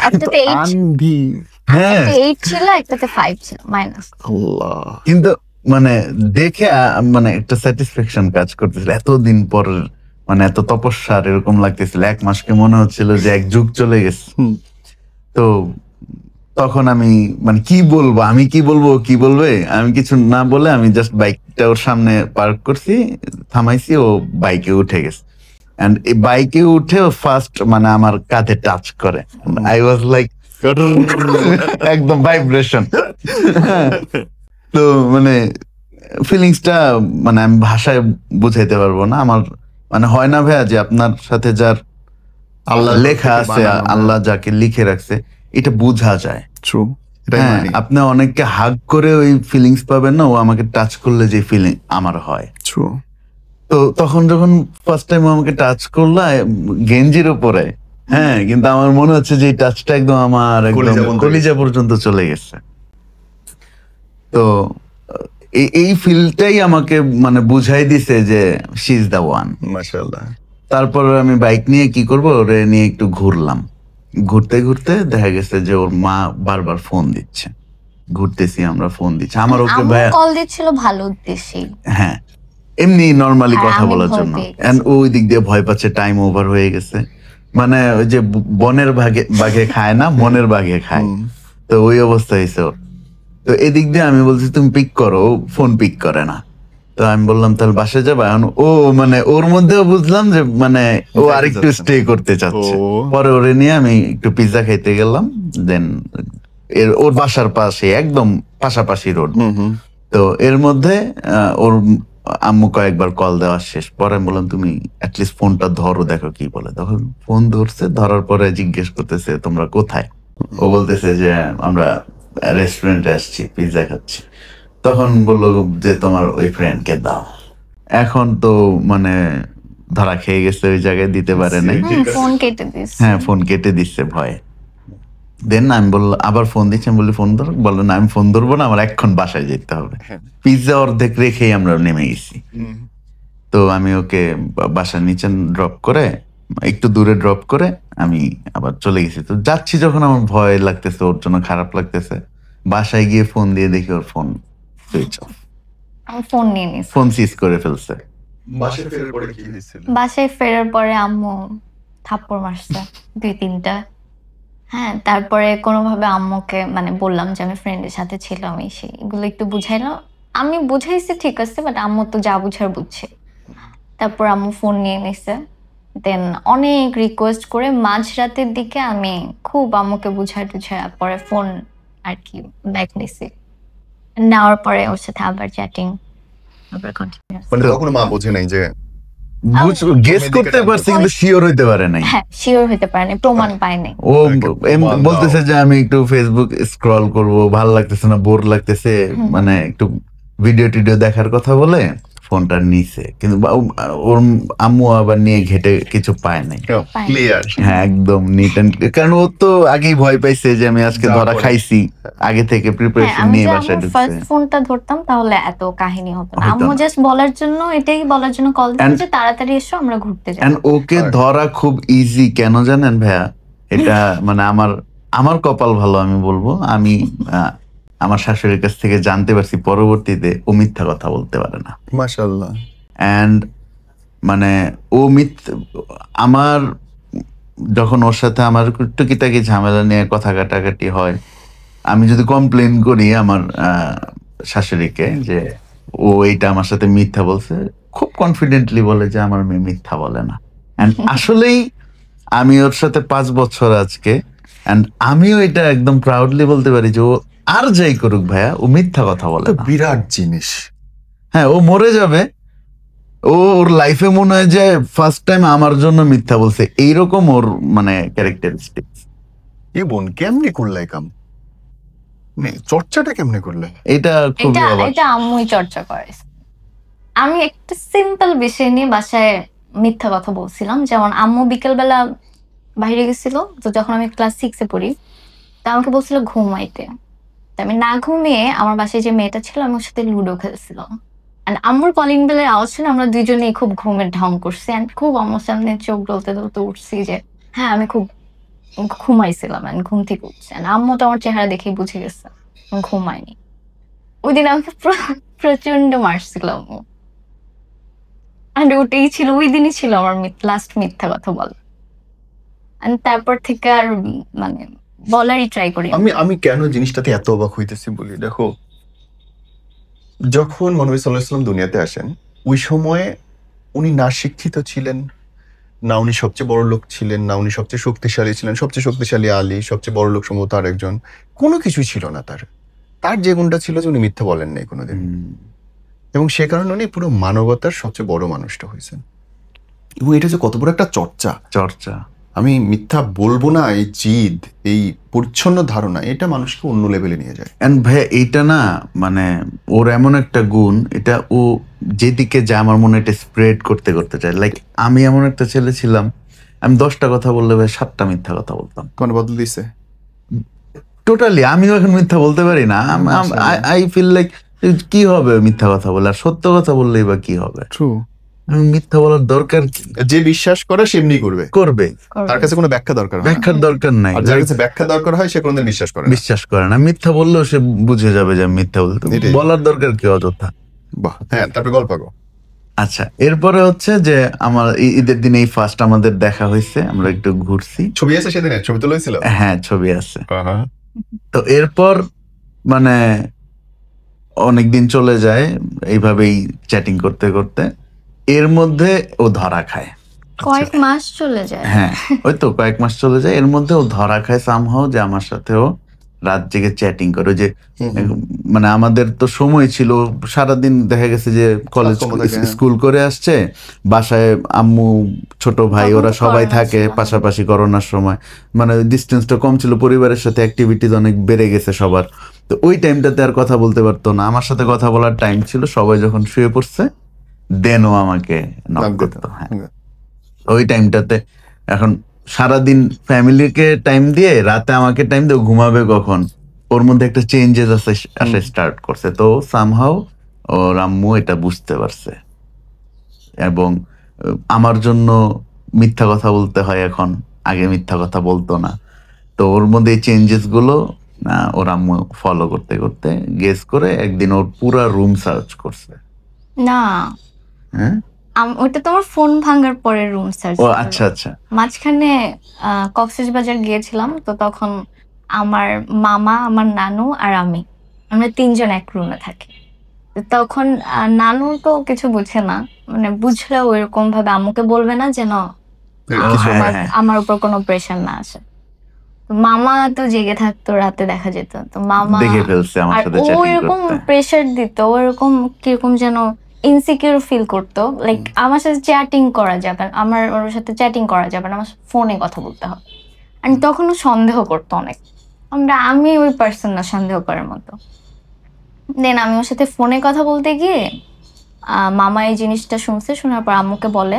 একটাতে 8 ছিল, একটাতে 5 ছিল মাইনাস। কিন্তু মানে দেখে মানে একটা স্যাটিসফ্যাকশন কাজ করতেছিল, এতদিন পর মানে এত তপস্যার এরকম লাগতেছিল, 1 মাসকে মনে হচ্ছিল যে 1 যুগ চলে গেছে। তো তখন আমি মানে কি বলবো কি বলবে, আমি কিছু না বলে আমি জাস্ট বাইকটা ওর সামনে পার্ক করছি, থামাইছি, ও বাইকে উঠে গেছে। এন্ড এই বাইকে উঠে ও ফার্স্ট মানে আমার কাঁধে টাচ করে, আই ওয়াজ লাইক একদম ভাইব্রেশন। তো মানে ফিলিংসটা মানে আমি ভাষায় বুঝাইতে পারবো না। আমার মানে হয় না ভাইয়া যে আপনার সাথে যার আল্লাহ লেখা আছে, আল্লাহ যাকে লিখে রাখছে, এটা বোঝা যায়। আপনি অনেককে হাগ করে ওই ফিলিংস পাবেন না, ও আমাকে টাচ করলে যে ফিলিং আমার হয়। তো তখন যখন ফার্স্ট টাইম আমাকে টাচ করলো গেঞ্জির উপরে, হ্যাঁ, কিন্তু আমার মনে হচ্ছে যে এই টাচটা একদম আমার একদম কলিজা পর্যন্ত চলে গেছে। তো এই ফিলটাই আমাকে মানে বুঝাই দিছে যে শি ইজ দ্য ওয়ান। মাশাআল্লাহ। তারপর আমি বাইক নিয়ে কি করবো, ওরে নিয়ে একটু ঘুরলাম। ঘুরতে ঘুরতে দেখা গেছে যে ওর মা বারবার ফোন দিচ্ছে, ঘুরতেছি আমরা, ফোন দিচ্ছে আমার, ওকে ভাইয়া কল দিচ্ছিল ভালো উদ্দেশ্যে, হ্যাঁ এমনি নরমালি কথা বলার জন্য। এন্ড ওই দিক দিয়ে ভয় পাচ্ছে, টাইম ওভার হয়ে গেছে, মানে ওই যে বনের বাঘে খায় না, মনের বাঘে খায়, তো ওই অবস্থা হয়েছে ওর। তো এদিক দিয়ে আমি বলছি তুমি পিক করো, ফোন পিক করে না। তো আমি বললাম তাহলে বাসায় যাবো। এখন ও মানে ওর মধ্যেও বুঝলাম যে মানে ও আরেকটু স্টে করতে চাচ্ছে। পরে ওরে নিয়ে আমি একটু পিৎজা খাইতে গেলাম, দেন ওর বাসার পাশে একদম পাশাপাশি রোড। তো এর মধ্যে ওর আম্মু কয়েকবার কল দেওয়া শেষ, পরে আমি বললাম তুমি অ্যাটলিস্ট ফোনটা ধরো, দেখো কি বলে। তখন ফোন ধরছে, ধরার পরে জিজ্ঞেস করতেছে তোমরা কোথায়। ও বলতেছে যে আমরা রেস্টুরেন্টে আসছি, পিৎজা খাচ্ছি। তখন বললো যে তোমার ওই ফ্রেন্ডকে দাও। এখন তো মানে ধরা খেয়ে গেছে, ওই জায়গায় দিতে পারে নাই, হ্যাঁ ফোন কেটে দিচ্ছে ভয়ে। দেন আমি বললাম, আবার ফোন দিচ্ছি, আমি বলি ফোন ধরো, বললো না আমি ফোন ধরবো না, আমার এখন বাসায় যেতে হবে। পিৎজা অর্ধেক রেখেই আমরা নেমে গেছি। তো আমি ওকে বাসার নিচে ড্রপ করে, একটু দূরে ড্রপ করে আমি আবার চলে গেছি। তো যাচ্ছি যখন আমার ভয় লাগতেছে, ওর জন্য খারাপ লাগতেছে, বাসায় গিয়ে ফোন দিয়ে দেখি ওর ফোন সুইচ অফ, ফোন সিজ করে ফেলছে। বাসায় ফেরার পরে আম্মু থাপ্পড় মারছে 2-3টা। হ্যাঁ, তারপরে কোনোভাবে আম্মুকে মানে বললাম যে আমি ফ্রেন্ডের সাথে ছিলাম, এগুলো একটু বুঝাইলাম। আমি বুঝাইছি ঠিক আছে, বাট আম্মু তো যা বুঝার বুঝছে। তারপর আম্মু ফোন নিয়ে নিছে, দেন অনেক রিকোয়েস্ট করে মাঝরাতের দিকে আমি খুব আম্মুকে বুঝায় পরে ফোন আর কি ব্যাক নিছি। নেওয়ার পরে ওর সাথে আবার চ্যাটিং, আবার কন্টিনিউয়াস। মানে তখন মা বোঝে নাই যে, গেস করতে পারছে কিন্তু শিওর হইতে পারে নাই। হ্যাঁ, শিওর হইতে পারে নাই, প্রমাণ পায় নাই। ও বলতেছে যে আমি একটু ফেসবুক স্ক্রল করব, ভালো লাগতেছে না, বোর লাগতেছে, মানে একটু ভিডিও টিডিও দেখার কথা বলে ফোনটা নিছে, কিন্তু ওর আম্মু আবার নিয়ে ঘেটে কিছু পায় নাই। ক্লিয়ার। হ্যাঁ, একদম নিট অ্যান্ড, কারণ ও তো আগেই ভয় পাইছে যে আমি আজকে যা ধরা করে। খাইছি, আগে থেকে হ্যাঁ, প্রিপারেশন আমি নিয়ে যে বাসায় আমার ঢুকছে। ফার্স্ট ফোনটা ধরতাম তাহলে এত কাহিনী হতো না। হতো আম্মু না। জাস্ট বলার জন্য, এটাই বলার জন্য কল দিত যে তাড়াতাড়ি এসো আমরা ঘুরতে যাবো। And okay Correct. ধরা খুব ইজি, কেন জানেন ভাইয়া? এটা মানে আমার কপাল ভালো আমি বলবো। আমি আমার শাশুড়ির কাছ থেকে জানতে পারছি পরবর্তীতে ও মিথ্যা কথা বলতে পারে না। মাশাআল্লাহ। অ্যান্ড মানে ও আমার যখন ওর সাথে আমার টুকিটাকি ঝামেলা নিয়ে কথা কাটাকাটি হয়, আমি যদি কমপ্লেন করি আমার শাশুড়িকে যে ও এইটা আমার সাথে মিথ্যা বলছে, খুব কনফিডেন্টলি বলে যে আমার মেয়ে মিথ্যা বলে না। অ্যান্ড আসলেই আমি ওর সাথে 5 বছর আজকে, অ্যান্ড আমিও এটা একদম প্রাউডলি বলতে পারি যে ও আর যাই করুক ভাইয়া, ও মিথ্যা কথা বলে তো না। বিরাট জিনিস। হ্যাঁ, ও মরে যাবে, ওর লাইফে মনে হয় যে ফার্স্ট টাইম আমার জন্য মিথ্যা বলছে, এইরকম ওর মানে ক্যারেক্টারিস্টিক্স। এ বোন কেমনে করলে কাম, চর্চাটা কেমনে করলে? এটা খুবই এটা অবাক। এটা আম্মুই চর্চা করে। আমি একটা সিম্পল বিষয় নিয়ে বাসায় মিথ্যা কথা বলছিলাম, যেমন আম্মু বিকেলবেলা বাইরে গেছিল, তো যখন আমি ক্লাস 6-এ পড়ি, তো আমাকে বলছিল ঘুমাইতে। তো আমি না ঘুমিয়ে আমার বাসায় যে মেয়েটা ছিল আমি ওর সাথে লুডো খেলছিলাম। আর আম্মুর কলিং বেলের আওয়াজ শুনে আমরা দুজনেই খুব ঘুমের ঢং করছি, এন্ড খুব আম্মুর সামনে চোখ ডলতে ডলতে উঠছি যে হ্যাঁ আমি খুব ঘুমাইছিলাম, এন্ড ঘুম থেকে উঠছি। আর আম্মু তো আমার চেহারা দেখেই বুঝে গেছে আমি ঘুমাইনি। ওই দিন আমাকে প্রচন্ড মারছিল আম্মু। আর ওটাই ছিল, ওই দিনই ছিল আমার লাস্ট মিথ্যা কথা বলা। আর তারপর থেকে আর মানে বলারই ট্রাই করি। আমি কেন জিনিসটাতে এত অবাক হইতেছি বলি, দেখো যখন মহানবী সাল্লাল্লাহু আলাইহি ওয়াসাল্লাম দুনিয়াতে আসেন, ওই সময়ে উনি না শিক্ষিত ছিলেন, না উনি সবচেয়ে বড় লোক ছিলেন, না উনি সবচেয়ে শক্তিশালী ছিলেন। সবচেয়ে শক্তিশালী আলী, সবচেয়ে বড় লোক সম্ভবত আর একজন, কোনো কিছুই ছিল না তার যে গুণটা ছিল যে উনি মিথ্যা বলেন নাই কোনোদিন, এবং সে কারণে উনি পুরো মানবতার সবচেয়ে বড় মানুষটা হয়েছেন। এবং এটা যে কত বড় একটা চর্চা, আমি মিথ্যা বলবো না, এই জিদ, এই পরিচ্ছন্ন ধারণা, এটা মানুষকে অন্য লেভেলে নিয়ে যায়। এন্ড ভাই এইটা না মানে ওর এমন একটা গুণ, এটা ও যেদিকে যায় আমার মনে এটা স্প্রেড করতে করতে চায়। লাইক আমি এমন একটা ছেলে ছিলাম, আমি 10টা কথা বললে ভাই 7টা মিথ্যা কথা বলতাম। মানে বদল দিছে টোটালি। আমিও এখন মিথ্যা বলতে পারি না। আই ফিল লাইক কি হবে মিথ্যা কথা বলে, আর সত্য কথা বললেই বা কি হবে? ট্রু। মিথ্যা বলার দরকার কি? যে বিশ্বাস করে সেমনি করবে, তার কাছে কোনো ব্যাখ্যা দরকার হয় না। ব্যাখ্যার দরকার নাই। আর যার কাছে ব্যাখ্যা দরকার হয় সে কোনোদিন বিশ্বাস করে না। মিথ্যা বললেও সে বুঝে যাবে যে আমি মিথ্যা বলতে, এটাই। বলার দরকার কি অযথা? বাহ, হ্যাঁ, তারপরে গল্প গো। আচ্ছা, এরপরে হচ্ছে যে আমার ঈদের দিনে এই ফার্স্ট আমাদের দেখা হয়েছে, আমরা একটু ঘুরছি। ছবি আছে সেদিনে, ছবি তোলা হয়েছিল? হ্যাঁ, ছবি আছে। তো এরপর মানে অনেকদিন চলে যায় এইভাবেই চ্যাটিং করতে করতে, এর মধ্যে ও ধরা খায়। কয়েক মাস চলে যায়। হ্যাঁ, ওই তো কয়েক মাস চলে যায়, এর মধ্যে ও ধরা খায় সামহাও যে আমার সাথেও রাত জেগে চ্যাটিং করে। ওই যে মানে আমাদের তো সময় ছিল, সারাদিন দেখা গেছে যে কলেজ স্কুল করে আসছে, বাসায় আম্মু ছোট ভাই ওরা সবাই থাকে পাশাপাশি। করোনার সময় মানে ডিস্টেন্সটা কম ছিল, পরিবারের সাথে অ্যাক্টিভিটিজ অনেক বেড়ে গেছে সবার। তো ওই টাইমটাতে আর কথা বলতে পারতো না, আমার সাথে কথা বলার টাইম ছিল সবাই যখন শুয়ে পড়ছে, দেন ও আমাকে নক করতো। হ্যাঁ, ওই টাইমটাতে এখন সারাদিন ফ্যামিলিকে টাইম দিয়ে রাতে আমাকে টাইম দিয়ে ঘুমাবে কখন, ওর মধ্যে একটা চেঞ্জেস আসা স্টার্ট করছে। তো সামহাও ওর আম্মু এটা বুঝতে পারছে, এবং আমার জন্য মিথ্যা কথা বলতে হয় এখন, আগে মিথ্যা কথা বলতো না। তো ওর মধ্যে এই চেঞ্জেস গুলো ওর আম্মু ফলো করতে করতে গেস করে একদিন ওর পুরা রুম সার্চ করছে। না, হ্যাঁ, ওটা তোমার ফোন ভাঙার পরে রুম সার্চ। ও আচ্ছা আচ্ছা। মাঝখানে কক্সবাজার গিয়েছিলাম, তো তখন আমার মামা, আমার নানু আর আমরা 3জন এক রুমে থাকি। তখন নানু তো কিছু বুঝে না, মানে বুঝলেও এরকম ভাবে আম্মুকে বলবে না যেন আমার উপর কোনো প্রেশার না আসে। মামা তো জেগে থাকতো, রাতে দেখা যেত, তো মামা দেখে ফেলছে আমার সাথে চ্যাটিং করতে। এরকম প্রেশার দিত, ওরকম কিরকম যেন ইনসিকিউর ফিল করতো, লাইক আমার সাথে চ্যাটিং করা যাবে, আমার ওর সাথে চ্যাটিং করা যাবে না, আমার ফোনে কথা বলতে হবে। আর তখনও সন্দেহ করতো অনেক। আমি ওই পার্সন না সন্দেহ করার মতো। দেন আমি ওর সাথে ফোনে কথা বলতে গিয়ে মামা এই জিনিসটা শুনছে, শোনার পর আম্মুকে বলে,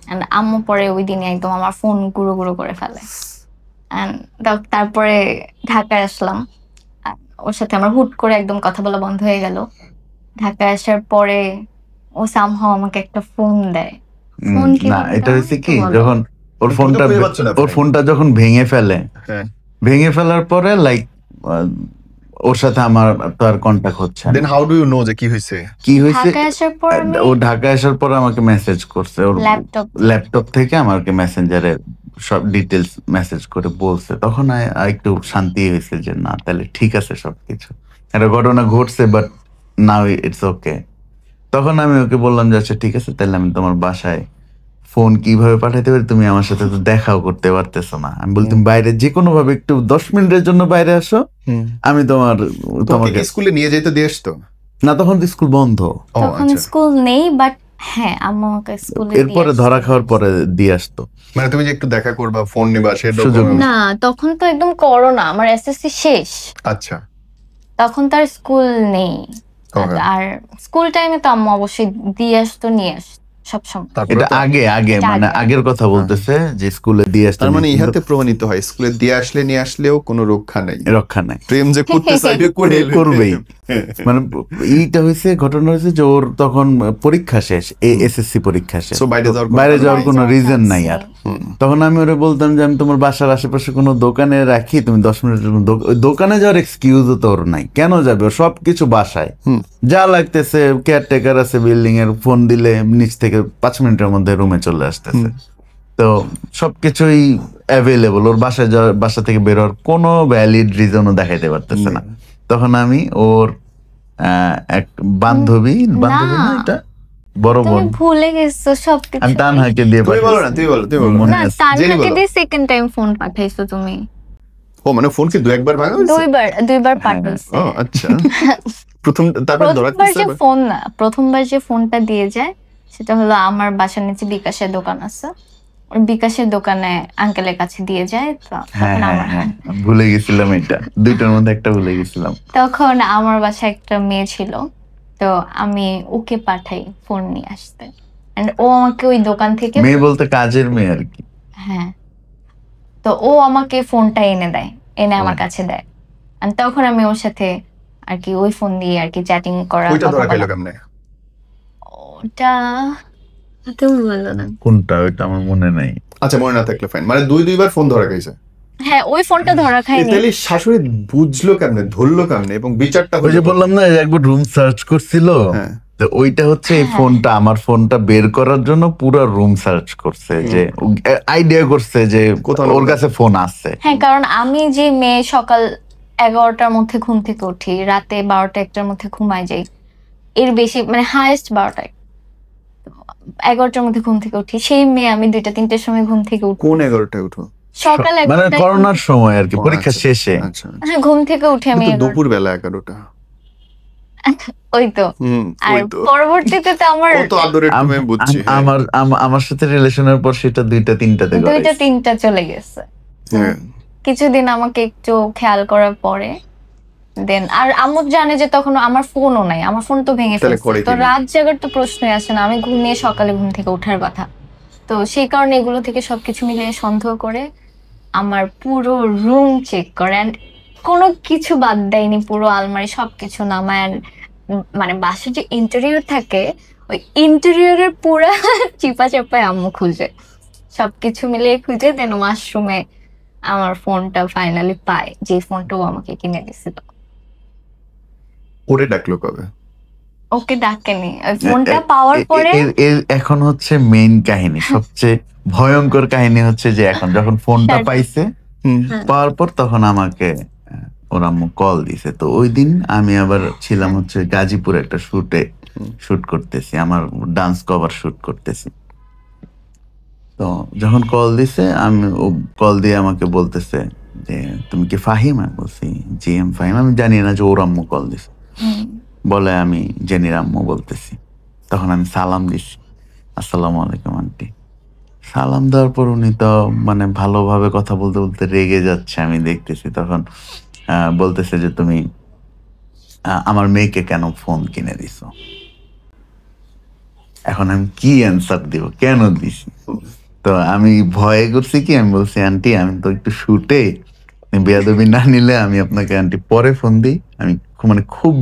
অ্যান্ড আম্মু পরে ওই দিনে একদম আমার ফোন গুঁড়ো গুঁড়ো করে ফেলে। অ্যান্ড তারপরে ঢাকায় আসলাম, আর ওর সাথে আমার হুট করে একদম কথা বলা বন্ধ হয়ে গেল। ঢাকায় আসার পরে ও সামহাও আমাকে একটা ফোন দেয়। ফোন কি না, এটা হচ্ছে কি, বলো? যখন ওর কিন্তু ফোনটা খুঁজে পাচ্ছ না ওর ভাই। ফোনটা যখন ভেঙে ফেলে, হ্যাঁ, ভেঙে ফেলার পরে লাইক ওর সাথে আমার তো আর কন্টাক্ট হচ্ছে না। Then how do you know যে কি হয়েছে? কি হয়েছে, ঢাকায় আসার পর আমি ও ঢাকা আসার পর আমাকে মেসেজ করছে, ওর ল্যাপটপ থেকে আমাকে মেসেঞ্জারে সব ডিটেলস মেসেজ করে বলছে। তখন একটু শান্তি হয়েছে যে না, তাহলে ঠিক আছে সবকিছু, একটা ঘটনা ঘটছে, বাট নাও ইটস ওকে। তখন আমি ওকে বললাম যে আচ্ছা ঠিক আছে, তাহলে আমি তোমার বাসায় ফোন কিভাবে পাঠাইতে পারি, তুমি আমার সাথে তো দেখাও করতে পারতেছো না। আমি বলি তুমি বাইরে যে কোনো ভাবে একটু 10 মিনিটের জন্য বাইরে আসো, আমি তোমাকে তোমাকে স্কুলে নিয়ে যেতে দিয়ে আসতো? না, তখন তো স্কুল বন্ধ। ও তখন আচ্ছা, স্কুল নেই, বাট হ্যাঁ আম্মু আমাকে স্কুলে এরপরে ধরা খাওয়ার পরে দিয়ে আসতো। মানে তুমি যে একটু দেখা করবা, ফোন নিবা, সে সুযোগ document- না, তখন তো একদম করোনা, আমার এসএসসি শেষ, আচ্ছা, তখন তার স্কুল নেই। Okay. আর স্কুল টাইমে তো আম্মু অবশ্যই দিয়ে আসতো, নিয়ে আসতো সবসময়। তারপরে এটা তো- আগে এটা মানে আগে। আগের কথা বলতেছে যে স্কুলে দিয়ে আসতো, তার মানে কিন্তু ইহাতে প্রমাণিত হয় স্কুলে দিয়ে আসলে নিয়ে আসলেও কোনো রক্ষা নাই। রক্ষা নাই, প্রেম যে করতে চাইবে করে করবেই। মানে এইটা হয়েছে, ঘটনা হয়েছে যে ওর তখন পরীক্ষা শেষ, এসএসসি পরীক্ষা শেষ, So বাইরে যাওয়ার কোনো বাইরে যাওয়ার কোনো বাইরে রিজন যাওয়ার নাই chance আর। নেই। তখন আমি ওরে বলতাম যে আমি তোমার বাসার আশেপাশে কোনো দোকানে রাখি, তুমি 10 মিনিটের জন্য ওই দোকানে যাওয়ার এক্সকিউজও তো ওর নাই, কেন যাবে? ওর সবকিছু বাসায়, যা লাগতেছে, কেয়ারটেকার আছে বিল্ডিং এর, ফোন দিলে নিচ থেকে 5 মিনিটের মধ্যে রুমে চলে আসতেছে। তো সবকিছুই অ্যাভেলেবল, ওর বাসা থেকে বের হওয়ার কোনো ভ্যালিড রিজনও দেখাইতে পারতেছে না। তখন আমি ওর এক বান্ধবী না, এটা বড় তুমি বোন, ভুলে গেছো সবকিছু। আমি তানহাকে দিয়ে তুমি বলো না, পাঠাইছি। তুমি বলো, তুমি বলো। মনে না, আছে। জেনি তানহাকে বলো। দিয়ে সেকেন্ড টাইম ফোন পাঠাইছো তুমি। ও মানে ফোন কি 2-1 ভাঙা হয়েছে? দুইবার পাঠাইছে। ও আচ্ছা, প্রথম তারপর ধরা প্রথমবার খেয়েছে যে আবার? ফোন না, প্রথমবার যে ফোনটা দিয়ে যায় সেটা হলো আমার বাসার নিচে বিকাশের দোকান আছে, ওই বিকাশের দোকানে আঙ্কেলের কাছে দিয়ে যায়। তো হ্যাঁ তখন হ্যাঁ আমার হ্যাঁ, ভুলে গেছিলাম, এটা দুইটার মধ্যে একটা ভুলে গেছিলাম। তখন আমার বাসায় একটা মেয়ে ছিল, তো আমি ওকে পাঠাই ফোন নিয়ে আসতে, And ও আমাকে ওই দোকান থেকে, মেয়ে বলতে কাজের মেয়ে আর কি। হ্যাঁ, তো ও আমাকে ফোনটা এনে দেয়, এনে আমার কাছে দেয়। And তখন আমি ওর সাথে আর কি ওই ফোন দিয়ে আর কি চ্যাটিং করা, ওইটা কথা ধরা খাইলো বলা। কেমনে? ওটা তুমি বলো না। কোনটা, ওইটা আমার মনে নাই। আচ্ছা, মনে না থাকলে ফাইন, মানে দুইবার ফোন ধরা খাইছে। হ্যাঁ, ওই ফোনটা ধরা খায়নি। তাহলে শাশুড়ি বুঝলো কেমনে, ধরলো কেমনে, এবং বিচারটা ওই যে হলো? বললাম না, একবার রুম সার্চ করছিল, হ্যাঁ। তো ওইটা হচ্ছে এই ফোনটা, আমার ফোনটা বের করার জন্য পুরো রুম সার্চ করছে, যে আইডিয়া করছে যে কোথাও ওর কাছে ফোন আছে। হ্যাঁ, কারণ আমি যে মেয়ে সকাল 11টার মধ্যে ঘুম থেকে উঠি, রাতে 12টা-1টার মধ্যে ঘুমাই যাই, এর বেশি মানে হাইয়েস্ট 12টায়, 11টার মধ্যে ঘুম থেকে উঠি, সেই মেয়ে আমি 2টা-3টার সময় ঘুম থেকে উঠি, কোন 11টায় উঠো? সকাল মানে 11টায়। করোনার সময় আর কি, ও, পরীক্ষা আচ্ছা, শেষে। আচ্ছা, হ্যাঁ, ঘুম থেকে উঠি আমি কিন্তু দুপুর বেলা 11টা। ওই তো। আর ওই তো, পরবর্তীতে তো আমার কত আদরের তুমি, বুঝছি। হ্যাঁ। আমার সাথে রিলেশনের পর সেটা 2টা-3টাতে 2টা-3টা চলে গেছে। হ্যাঁ। কিছুদিন আমাকে একটু খেয়াল করার পরে দেন, আর আম্মু জানে যে তখন আমার ফোনও নাই, আমার ফোন তো ভেঙে তাহলে ফেলছে, করে তো কি? রাত জাগার তো প্রশ্নই আসে না, আমি ঘুমিয়ে সকালে ঘুম থেকে ওঠার কথা। তো সেই কারণে এগুলো থেকে সবকিছু মিলিয়ে সন্দেহ করে আমার পুরো রুম চেক করে, and কোনো কিছু বাদ দেয়নি, পুরো আলমারি সবকিছু নামায়, and মানে বাসার যে ইন্টেরিয়র থাকে, ওই ইন্টেরিয়রের পুরো চিপা চাপায় আম্মু খুঁজে, সবকিছু মিলিয়ে খুঁজে দেন ওয়াশরুমে আমার ফোনটা ফাইনালি পায়, যে ফোনটাও আমাকে কিনে দিছিল। ওরে ডাকলো কবে? ওকে ডাকেনি, ওই ফোনটা পাওয়ার পরে এখন হচ্ছে মেইন কাহিনী, সবচেয়ে ভয়ঙ্কর কাহিনী হচ্ছে যে এখন যখন ফোনটা পাইছে, পাওয়ার পর তখন আমাকে ওর আম্মু কল দিছে। তো ওই দিন আমি আবার ছিলাম হচ্ছে গাজীপুর একটা শুট করতেছি, আমার ডান্স কভার শুট করতেছি। তো যখন কল দিছে, ও কল দিয়ে আমাকে বলতেছে যে তুমি কি ফাহিম? আমি বলছি জি আমি ফাহিম। আমি জানি না যে ওর আম্মু কল দিছে, বলে আমি জেনির আম্মু বলতেছি। তখন আমি সালাম দিছি, আসসালামু আলাইকুম আন্টি। সালাম দেওয়ার পর উনি তো মানে ভালোভাবে কথা বলতে বলতে রেগে যাচ্ছে, আমি দেখতেছি। তখন বলতেছে যে তুমি আমার মেয়েকে কেন ফোন কিনে দিছো? এখন আমি কি অ্যান্সার দিব, কেন দিছি? তো আমি ভয়ে করছি কি, আমি বলছি আন্টি আমি তো একটু শুটে, বেয়াদবি না নিলে আমি আপনাকে আন্টি পরে ফোন দিই, আমি মানে খুব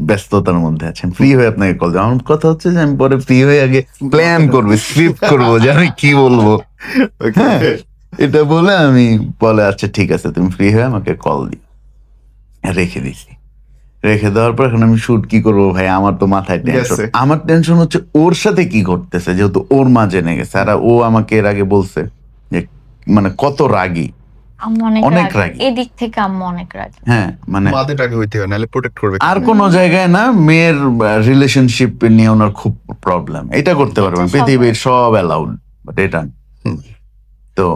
ব্যস্ততার মধ্যে আছি, ফ্রি হয়ে আপনাকে কল দিই। আমার কথা হচ্ছে যে আমি পরে ফ্রি হয়ে আগে প্ল্যান করবো, স্ক্রিপ্ট করবো যে আমি কি বলবো। হ্যাঁ, এটা বলে আমি বলে আচ্ছা ঠিক আছে তুমি ফ্রি হয়ে আমাকে কল দিও, রেখে দিছি। রেখে দেওয়ার পর এখন আমি শুট কি করবো ভাই, আমার তো মাথায় টেনশন। গেছে। আমার টেনশন হচ্ছে ওর সাথে কি ঘটতেছে, যেহেতু ওর মা জেনে গেছে, আর ও আমাকে এর আগে বলছে যে মানে কত রাগী, আম্মু অনেক অনেক রাগী। রাগী, এদিক থেকে আম্মু অনেক রাগী। হ্যাঁ মানে মাদের আগে হইতে হয়, নাহলে প্রোটেক্ট করবে। আর কোনো জায়গায় না, মেয়ের রিলেশনশিপ নিয়ে ওনার খুব প্রবলেম। এটা করতে পারবেন, এটা সবাই। পৃথিবীর সব অ্যালাউড, বাট এটা না। হুম। তো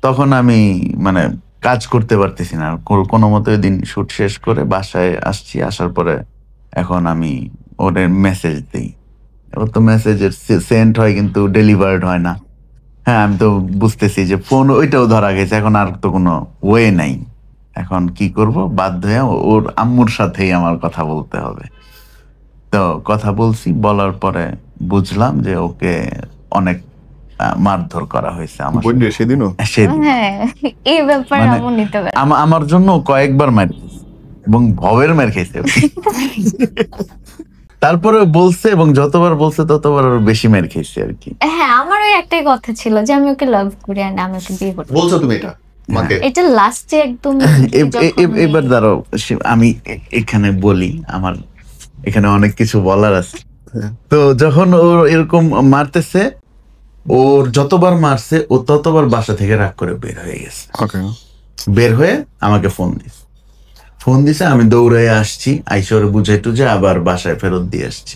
তখন আমি মানে কাজ করতে পারতেছি না, কোনো মতো ওই দিন শুট শেষ করে বাসায় আসছি। আসার পরে এখন আমি ওদের মেসেজ দিই, ওর তো মেসেজের সেন্ড হয় কিন্তু ডেলিভার্ড হয় না। হ্যাঁ আমি তো বুঝতেছি যে ফোন ওইটাও ধরা গেছে, এখন আর তো কোনো ওয়ে নাই। এখন কি করব, বাধ্য হয়ে ওর আম্মুর সাথেই আমার কথা বলতে হবে। তো কথা বলছি, বলার পরে বুঝলাম যে ওকে অনেক মারধর করা হয়েছে আমার বোন রে সেদিনও সেদিন। হ্যাঁ, এই ব্যাপারে মানে আম্মু নিতে পারে। আমার জন্য কয়েকবার মার খেয়েছে এবং ভবের মার খেয়েছে। তারপরে বলছে, এবং যতবার বলছে ততবার ওর বেশি মার খেয়েছে আর কি। হ্যাঁ, আমার ওই একটাই কথা ছিল যে আমি ওকে লাভ করি আর আমি ওকে বিয়ে করতে। বলছো তুমি এটা মাকে? এটা লাস্টে একদম এবার দাঁড়াও, আমি এখানে বলি, আমার এখানে অনেক কিছু বলার আছে। হ্যাঁ। তো যখন ও এরকম মারতেছে, ওর যতবার মারছে ও ততবার বাসা থেকে রাগ করে বের হয়ে গেছে। ওকে। বের হয়ে আমাকে ফোন দিছে, আমি দৌড়ে আসছি, আইসরে বুঝাই টুঝে আবার বাসায় ফেরত দিয়ে আসছি।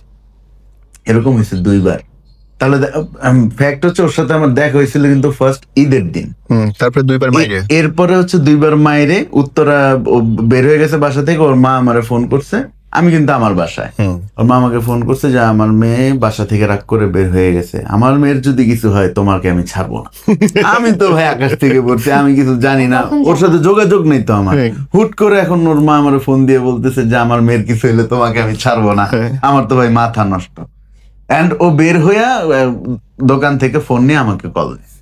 এরকম হয়েছে 2বার। তাহলে ফ্যাক্ট হচ্ছে ওর সাথে আমার দেখা হয়েছিল কিন্তু ফার্স্ট ঈদের দিন। তারপরে 2বার মাইরে। এরপরে হচ্ছে 2বার মাইরে, উত্তরা ও বের হয়ে গেছে বাসা থেকে, ওর মা আমারে ফোন করছে, আমি কিন্তু আমার বাসায়। ওর মা আমাকে ফোন করছে যে আমার মেয়ে বাসা থেকে রাগ করে বের হয়ে গেছে, আমার মেয়ের যদি কিছু হয় তোমাকে আমি ছাড়বো না। আমি তো ভাই আকাশ থেকে পড়ছি, আমি কিছু জানি না, ওর সাথে যোগাযোগ নেই তো আমার। হুট করে এখন ওর মা আমার ফোন দিয়ে বলতেছে যে আমার মেয়ের কিছু হলে তোমাকে আমি ছাড়বো না। আমার তো ভাই মাথা নষ্ট। এন্ড ও বের হইয়া দোকান থেকে ফোন নিয়ে আমাকে কল দিচ্ছে।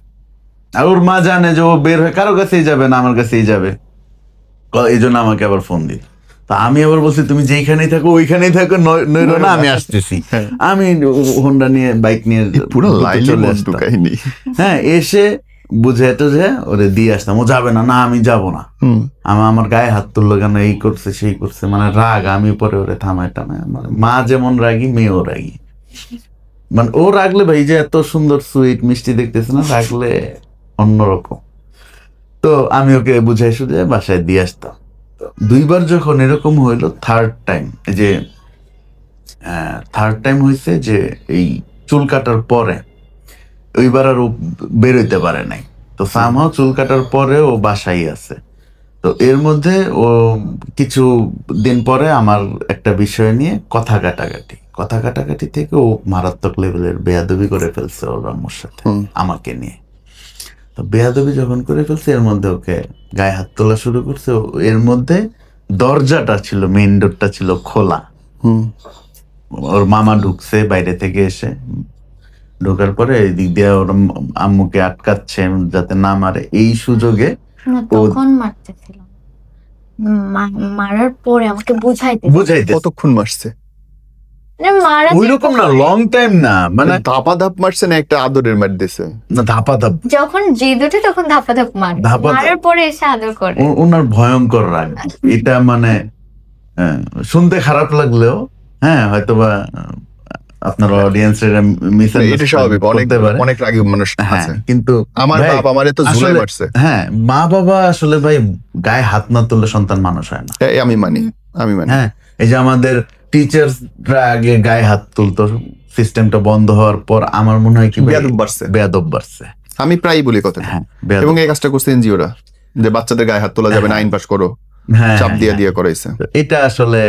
আর ওর মা জানে যে ও বের হয়ে কারো কাছেই যাবে না, আমার কাছেই যাবে, এই জন্য আমাকে আবার ফোন দিল। তো আমি আবার বলছি তুমি যেখানেই থাকো ওইখানেই থাকো, নইরো না, আমি আসতেছি। আমি হোন্ডা নিয়ে, বাইক নিয়ে পুরো চলে লাইলে আসতাম। কাহিনী। হ্যাঁ, এসে বুঝে টুঝে ওরে দিয়ে আসতাম। ও যাবে না, না আমি যাব না, আমার গায়ে হাত তুললো কেন, এই করছে সেই করছে, মানে রাগ। আমি পরে ওরে থামায় টামায়, মা যেমন রাগি মেয়েও রাগি। মানে ও রাগলে ভাই যে এত সুন্দর সুইট মিষ্টি দেখতেছে না, রাগলে অন্যরকম। তো আমি ওকে বুঝাই সুঝে বাসায় দিয়ে আসতাম। 2বার যখন এরকম হইলো, থার্ড টাইম হয়েছে যে এই চুল কাটার পরে, ওইবার আর ও বেরোইতে পারে নাই। তো সামহাও চুল কাটার পরে ও বাসায় আছে। তো এর মধ্যে ও কিছু দিন পরে আমার একটা বিষয় নিয়ে কথা কাটাকাটি থেকে ও মারাত্মক লেভেলের বেয়াদবি করে ফেলছে ওর আম্মুর সাথে, আমাকে নিয়ে। তো বেয়াদবি যখন করে ফেলছে, এর মধ্যে ওকে গায়ে হাত তোলা শুরু করছে। এর মধ্যে দরজাটা ছিল, মেইন ডোরটা ছিল খোলা। ওর মামা ঢুকছে বাইরে থেকে এসে, ঢোকার পরে এই দিক দিয়ে ওর আম্মুকে আটকাচ্ছে যাতে না মারে। এই সুযোগে তখন মারতেছিল, মারার পরে আমাকে বুঝাইতে কতক্ষণ মারছে? ওইরকম না, লং টাইম না, মানে ধাপা ধাপ মারছে না একটা আদরের মার দিছে? না, ধাপা ধাপ। যখন জিদ ওঠে তখন ধাপা ধাপ মারে, মারার পরে এসে আদর করে। ওনার ভয়ঙ্কর রাগ। এটা মানে শুনতে খারাপ লাগলেও, হ্যাঁ হয়তোবা আপনার অডিয়েন্স এটা স্বাভাবিক, অনেক রাগী মানুষ আছে, কিন্তু আমার বাপ আমারে তো ঝুলাই মারছে। হ্যাঁ, মা বাবা আসলে ভাই গায়ে হাত না তুললে সন্তান মানুষ হয় না। আমি মানি। হ্যাঁ, এই যে আমাদের টিচার্সরা আগে গায়ে হাত তুলতো, সিস্টেমটা বন্ধ হওয়ার পর আমার মনে হয় কি বেয়াদব বাড়ছে। আমি প্রায়ই বলি কথা। হ্যাঁ, এবং এই কাজটা করছে এনজিওরা, যে বাচ্চাদের গায়ে হাত তোলা যাবে না, আইন পাস করো, চাপ দিয়ে করাইছে। এটা আসলে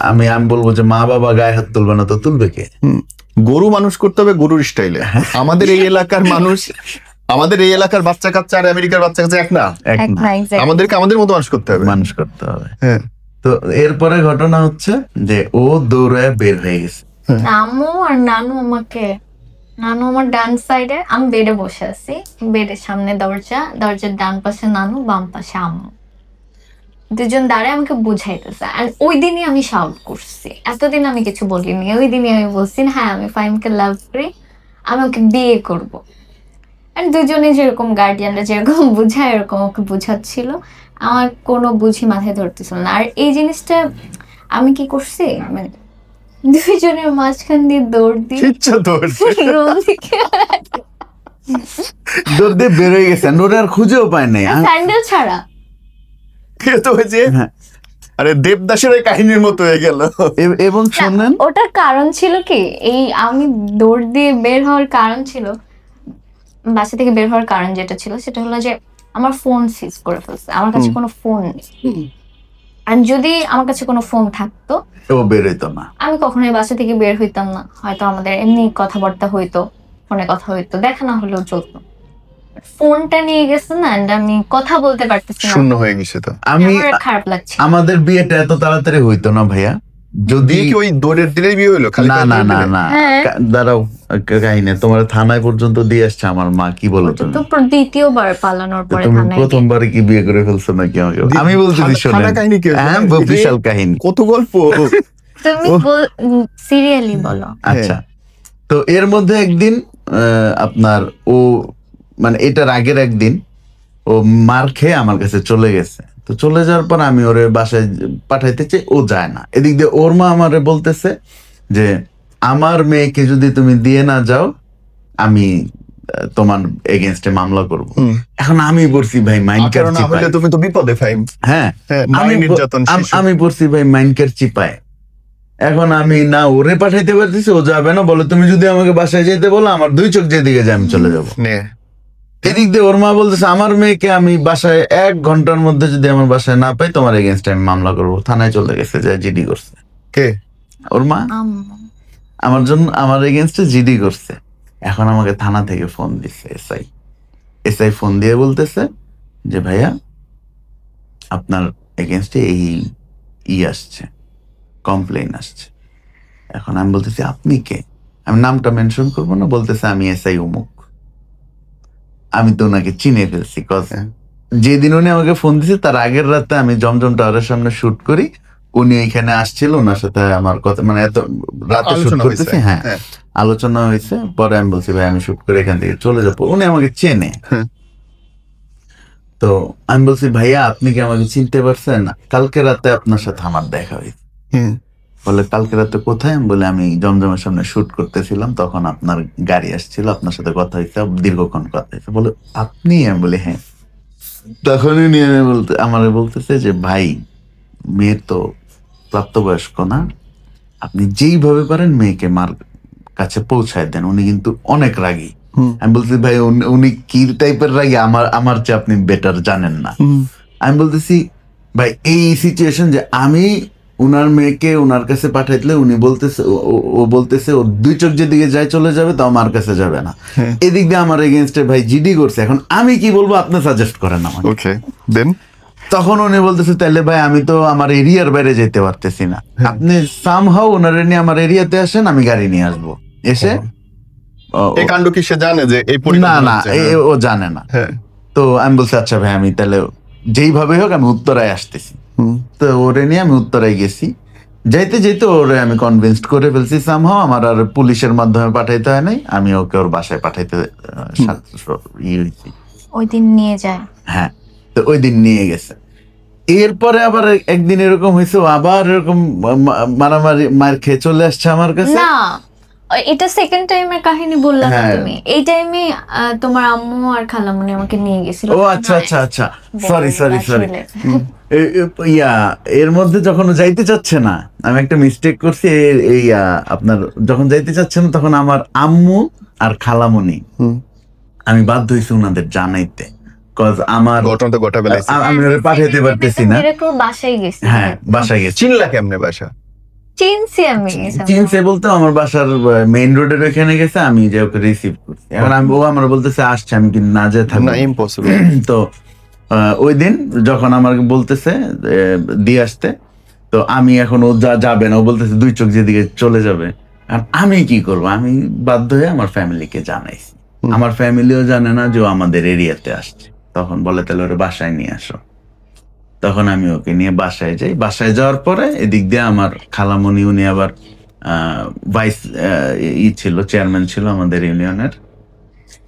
আমি বলবো যে মা বাবা গায়ে হাত তুলবে না তো তুলবে কে? গরু মানুষ করতে হবে গরুর স্টাইলে। আমাদের এই এলাকার মানুষ, আমাদের এই এলাকার বাচ্চা কাচ্চা আর আমেরিকার বাচ্চা কাচ্চা এক না। আমাদেরকে আমাদের মতো মানুষ করতে হবে। হ্যাঁ। তো এরপরে ঘটনা হচ্ছে যে ও দৌড়ায় বের হয়ে গেছে। আম্মু আর নানু আমাকে নানু আমার ডান সাইডে, আমি বেডে বসে আছি, বেডের সামনে দরজার ডান পাশে নানু, বাম পাশে আম্মু, দুজন দাঁড়ায় আমাকে বুঝাইতেছে। আর ওই দিনই আমি শাউট করছি, এতদিন আমি কিছু বলিনি, ওই দিনই আমি বলছি হ্যাঁ আমি ফাহিমকে লাভ করি, আমি ওকে বিয়ে করব। আর দুজনে যেরকম গার্ডিয়ানরা যেরকম বুঝায় এরকম ওকে বুঝাচ্ছিল, আমার কোনো বুঝি মাথায় ধরতেছিল না। আর এই জিনিসটা আমি কি করছি, মানে দুইজনের মাঝখান দিয়ে দৌড় দিয়ে ইচ্ছা ধরছে রুম থেকে দৌড় দিয়ে বেরোয় গেছে, ওরা আর খুঁজেও পায় নাই। স্যান্ডেল ছাড়া। তো ওই যে হ্যাঁ। আরে দেবদাসের ওই কাহিনীর মতো হয়ে গেল। এবং শোনেন, ওটার কারণ ছিল কি, এই আমি দৌড় দিয়ে বের হওয়ার কারণ ছিল, বাসা থেকে বের হওয়ার কারণ যেটা ছিল সেটা হলো যে আমার ফোন সিজ করে ফেলছে, আমার কাছে কোনো ফোন নেই। আর যদি আমার কাছে কোনো ফোন থাকতো ও বেরোইতো না। আমি কখনোই বাসা থেকে বের হইতাম না, হয়তো আমাদের এমনি কথাবার্তা হইতো, ফোনে কথা হইতো, দেখা না হলেও চলতো। ফোনটা নিয়ে গেছে না, and আমি কথা বলতে পারতেছি না, শূন্য হয়ে গেছে তো। আমি আমার খারাপ লাগছে। আমাদের বিয়েটা এত তাড়াতাড়ি হইতো না ভাইয়া, যদি বিয়ে কি ওই দৌড়ের দিলেই বিয়ে হইলো? খালি না পায়ে না দৌড় না দিলে? না হ্যাঁ। দাঁড়াও, কাহিনী তোমার থানায় পর্যন্ত দিয়ে আসছে আমার মা, কি বলো তুমি? তো দ্বিতীয়বার পালানোর পরে তুমি থানায় গিয়ে। প্রথমবারে কি বিয়ে করে ফেলছো নাকি আমাকে? আমি বলতেছি থানা- শোনেন, থানা কাহিনী কি? হ্যাঁ বিশাল কাহিনী। কত গল্প। তুমি সিরিয়ালি বলো। আচ্ছা, তো এর মধ্যে একদিন আপনার ও মানে এটার আগের একদিন ও মার খেয়ে আমার কাছে চলে গেছে। তো চলে যাওয়ার পর আমি ওরে বাসায় পাঠাইতে চাই, ও যায় না। এদিক দিয়ে ওর মা আমারে বলতেছে যে আমার মেয়েকে যদি তুমি দিয়ে না যাও আমি তোমার এগেনস্টে মামলা করব। এখন আমি পড়ছি ভাই মাইনকার আঠারো না চিপায়। হলে তুমি তো বিপদে ফাইম। হ্যাঁ হ্যাঁ, আমি নারী নির্যাতন শিশু। আমি পড়ছি ভাই মাইনকার চিপায়। এখন আমি না ওরে পাঠাইতে পারতেছি, ও যাবে না, বলে তুমি যদি আমাকে বাসায় যেতে বলো আমার দুই চোখ যেদিকে যায় আমি চলে যাবো। নে এদিক দিয়ে ওর মা বলতেছে আমার মেয়েকে আমি বাসায় 1 ঘন্টার মধ্যে যদি আমার বাসায় না পাই তোমার এগেনস্টে আমি মামলা করবো। থানায় চলে গেছে, যা জিডি করছে কে? ওর মা, আম্মু। আমার জন্য আমার এগেনস্টে জিডি করছে। এখন আমাকে থানা থেকে ফোন দিচ্ছে এসআই ফোন দিয়ে বলতেছে যে ভাইয়া আপনার এগেনস্টে এই আসছে, কমপ্লেইন আসছে। এখন আমি বলতেছি আপনি কে? আমি নামটা মেনশন করবো না, বলতেছে আমি এসআই অমুক। আমি তো ওনাকে চিনে ফেলছি, যেদিন উনি আমাকে ফোন দিছে তার আগের রাতে আমি জমজম টাওয়ারের সামনে শুট করি, উনি এখানে আসছিল, ওনার সাথে আমার কথা মানে এত রাতে শুট আলোচনা করতেছি। হয়েছে। হ্যাঁ হ্যাঁ। আলোচনা হয়েছে। পরে আমি বলছি ভাই আমি শুট করে এখান থেকে চলে যাবো, উনি আমাকে চেনে। হ্যাঁ। তো আমি বলছি ভাইয়া আপনি কি আমাকে চিনতে পারছেন? কালকে রাতে আপনার সাথে আমার দেখা হয়েছে। বলে কালকে রাতে কোথায়? আমি বলে আমি জমজমের সামনে শুট করতেছিলাম, তখন আপনার গাড়ি আসছিল, আপনার সাথে কথা হয়েছে, দীর্ঘক্ষণ কথা হয়েছে। বলে আপনি? আমি বলি হ্যাঁ। তখনই নিয়ে আমার বলতেছে যে ভাই মেয়ে তো প্রাপ্তবয়স্ক না, আপনি যেইভাবে পারেন মেয়েকে মার কাছে পৌঁছায় দেন, উনি কিন্তু অনেক রাগী। আমি বলছি ভাই উনি কি টাইপের রাগী আমার চেয়ে আপনি বেটার জানেন না। আমি বলতেছি ভাই এই সিচুয়েশন যে আমি উনার মেয়েকে উনার কাছে পাঠাইলে উনি বলতেছে ও বলতেছে ওর দুই চোখ যেদিকে যায় চলে যাবে, তাও আমার কাছে যাবে না। এদিক দিয়ে আমার এগেইনস্টে ভাই জিডি করছে। এখন আমি কি বলবো আপনি সাজেস্ট করেন আমাকে। ওকে দেন তখন উনি বলতেছে তাহলে ভাই আমি তো আমার এরিয়ার বাইরে যেতে পারতেছি না, আপনি সামহাও ওনারে নিয়ে আমার এরিয়াতে আসেন, আমি গাড়ি নিয়ে আসবো। এসে এই কাণ্ড কি সে জানে যে এই না পরিকল্পনা না হচ্ছে? ও জানে না। হ্যাঁ। তো আমি বলছি আচ্ছা ভাই আমি তাহলে যেইভাবে হোক আমি উত্তরায় আসতেছি। তো ওরে নিয়ে আমি উত্তরায় গেছি। যাইতে যেতে ওরে আমি কনভিন্সড করে ফেলছি সামহাও, আমার আর পুলিশের মাধ্যমে পাঠাইতে হয় নাই, আমি ওকে ওর বাসায় পাঠাইতে হয়েছি। ওই দিন নিয়ে যায়। হ্যাঁ, তো ওই দিন নিয়ে গেছে। এরপরে আবার একদিন এরকম হয়েছে, ও আবার এরকম মারামারি মার খেয়ে চলে আসছে আমার কাছে। না এটা সেকেন্ড টাইমের কাহিনী বললাম না হ্যাঁ। তুমি। এই টাইমে তোমার আম্মু আর খালামণি আমাকে নিয়ে গেছিল। ও আচ্ছা আচ্ছা আচ্ছা, সরি আসলে। এর মধ্যে যখন ও যাইতে চাচ্ছে না, আমি একটা মিস্টেক করছি। আপনার যখন যাইতে চাচ্ছে না তখন আমার আম্মু আর খালামণি আমি বাধ্য হয়েছি ওনাদের জানাইতে, আমার ঘটনা তো গোটা বেলায় আমি ওরে পাঠাইতে পারতেছি না। ডিরেক্টর বাসায় গেছি। হ্যাঁ বাসায় গেছি। চিনলা কেমনে বাসা? চিনছি আমি। চিনছে বলতে আমার বাসার মেইন রোডের ওখানে গেছে, আমি যে ওকে রিসিভ করছি। এখন ও আমার বলতেছে আসছে, আমি কিন্তু না যেয়ে থাকবো না, ইম্পসিবল। তো ওই দিন যখন আমাকে বলতেছে দিয়ে আসতে, তো আমি এখন ও যাবে না, ও বলতেছে দুই চোখ যেদিকে চলে যাবে। আর আমি কি করব, আমি বাধ্য হয়ে আমার ফ্যামিলিকে জানাইছি। আমার ফ্যামিলিও জানে না যে ও আমাদের এরিয়াতে আসছে। তখন বলে তাহলে ওরে বাসায় নিয়ে আসো। তখন আমি ওকে নিয়ে বাসায় যাই। বাসায় যাওয়ার পরে এদিক দিয়ে আমার খালামণি, উনি আবার ভাইস ছিল, চেয়ারম্যান ছিল আমাদের ইউনিয়নের,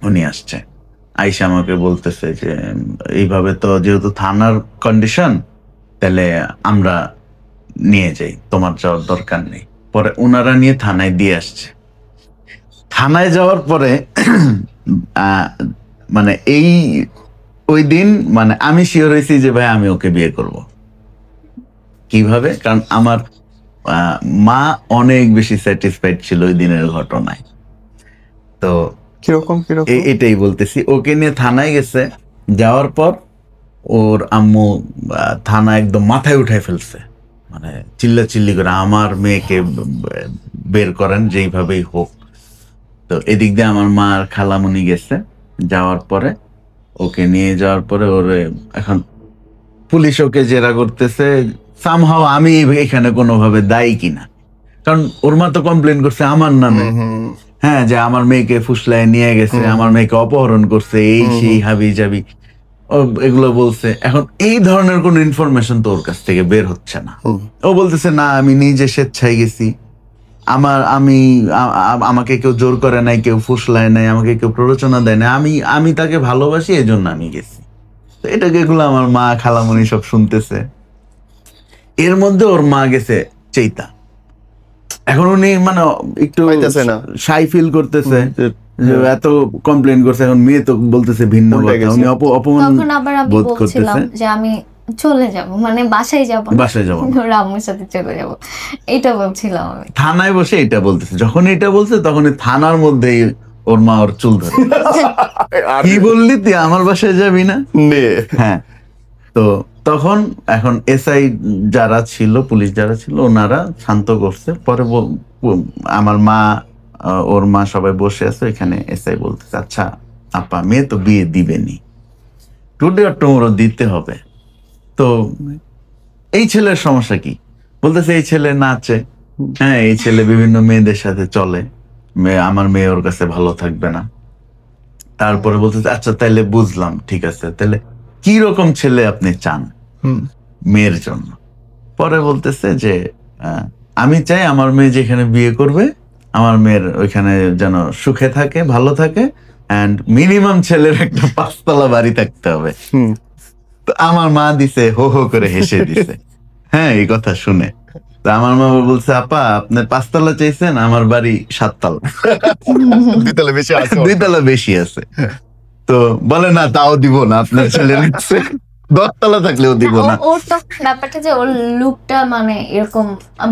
উনি আসছে। আইসা আমাকে বলতেছে যে এইভাবে তো যেহেতু থানার কন্ডিশন, তাহলে আমরা নিয়ে যাই, তোমার যাওয়ার দরকার নেই। পরে ওনারা নিয়ে থানায় দিয়ে আসছে। থানায় যাওয়ার পরে মানে ওই দিন মানে আমি শিওর হয়েছি যে ভাই আমি ওকে বিয়ে করব। কিভাবে? কারণ আমার মা অনেক বেশি স্যাটিসফাইড ছিল ওই দিনের ঘটনায়। তো কিরকম এটাই বলতেছি, ওকে নিয়ে থানায় গেছে। যাওয়ার পর ওর আম্মু থানা একদম মাথায় উঠায় ফেলছে, মানে চিল্লাচিল্লি করে আমার মেয়েকে বের করেন যেইভাবেই হোক। তো এদিক দিয়ে আমার মা আর খালামুনি গেছে। যাওয়ার পরে ওকে নিয়ে যাওয়ার পরে ওরে এখন পুলিশ ওকে জেরা করতেছে। সামহাও আমি এখানে কোনোভাবে দায়ী কিনা, কারণ ওর মা তো কমপ্লেন করছে আমার নামে, হ্যাঁ, যে আমার মেয়েকে ফুসলায় নিয়ে গেছে, আমার মেয়েকে অপহরণ করছে, এই সেই হাবি জাবি এগুলো বলছে। এখন এই ধরনের কোন ইনফরমেশন তো ওর কাছ থেকে বের হচ্ছে না। ও বলতেছে না আমি নিজে স্বেচ্ছায় গেছি, আমাকে কেউ জোর করে নাই, কেউ ফুসলায় নাই, আমাকে কেউ প্ররোচনা দেয় না, আমি তাকে ভালোবাসি, এই জন্য আমি গেছি। তো এটাকে এগুলো আমার মা খালামণি সব শুনতেছে। এর মধ্যে ওর মা গেছে চেইতা। এখন উনি মানে একটু শাই ফিল করতেছে যে এত কমপ্লেন করছে, এখন মেয়ে তো বলতেছে ভিন্ন কথা, উনি অপমান বোধ করতেছে যে আমি চলে যাব, মানে বাসায় যাব রামুর সাথে চলে যাব, এটা বলছিলাম আমি থানায় বসে। এটা বলতেছে, যখন এটা বলছে তখন থানার মধ্যেই ওর মা ওর চুল ধরে কি বললি তুই আমার বাসায় যাবি না? হ্যাঁ। তো তখন এখন এসআই যারা ছিল, পুলিশ যারা ছিল, ওনারা শান্ত করছে। পরে আমার মা, ওর মা সবাই বসে আছে এখানে। এসআই বলতেছে আচ্ছা আপা, মেয়ে তো বিয়ে দিবেনি, টুডে অর টুমরো দিতে হবে, তো এই ছেলের সমস্যা কি? বলতেছে এই ছেলে নাচে, হ্যাঁ, এই ছেলে বিভিন্ন মেয়েদের সাথে চলে, আমার মেয়ে ওর কাছে ভালো থাকবে না। তারপরে বলতেছে আচ্ছা তাইলে বুঝলাম, ঠিক আছে, তাহলে কি রকম ছেলে আপনি চান মেয়ের জন্য? পরে বলতেছে যে আমি চাই আমার মেয়ে যেখানে বিয়ে করবে, আমার মেয়ের ওইখানে যেন সুখে থাকে, ভালো থাকে, এন্ড মিনিমাম ছেলের একটা 5 তলা বাড়ি থাকতে হবে। তো আমার মা দিছে হো হো করে হেসে দিছে, হ্যাঁ, এই কথা শুনে। তো আমার মা বলছে আপা আপনি 5 তলা চাইছেন, আমার বাড়ি 7 তলা, 2 তলা বেশি আছে, 2 তলা বেশি আছে। তো বলে না তাও দিব না, আপনার ছেলে 10 তলা থাকলেও দিব না। ওর তো ব্যাপারটা যে ওর লুকটা মানে এরকম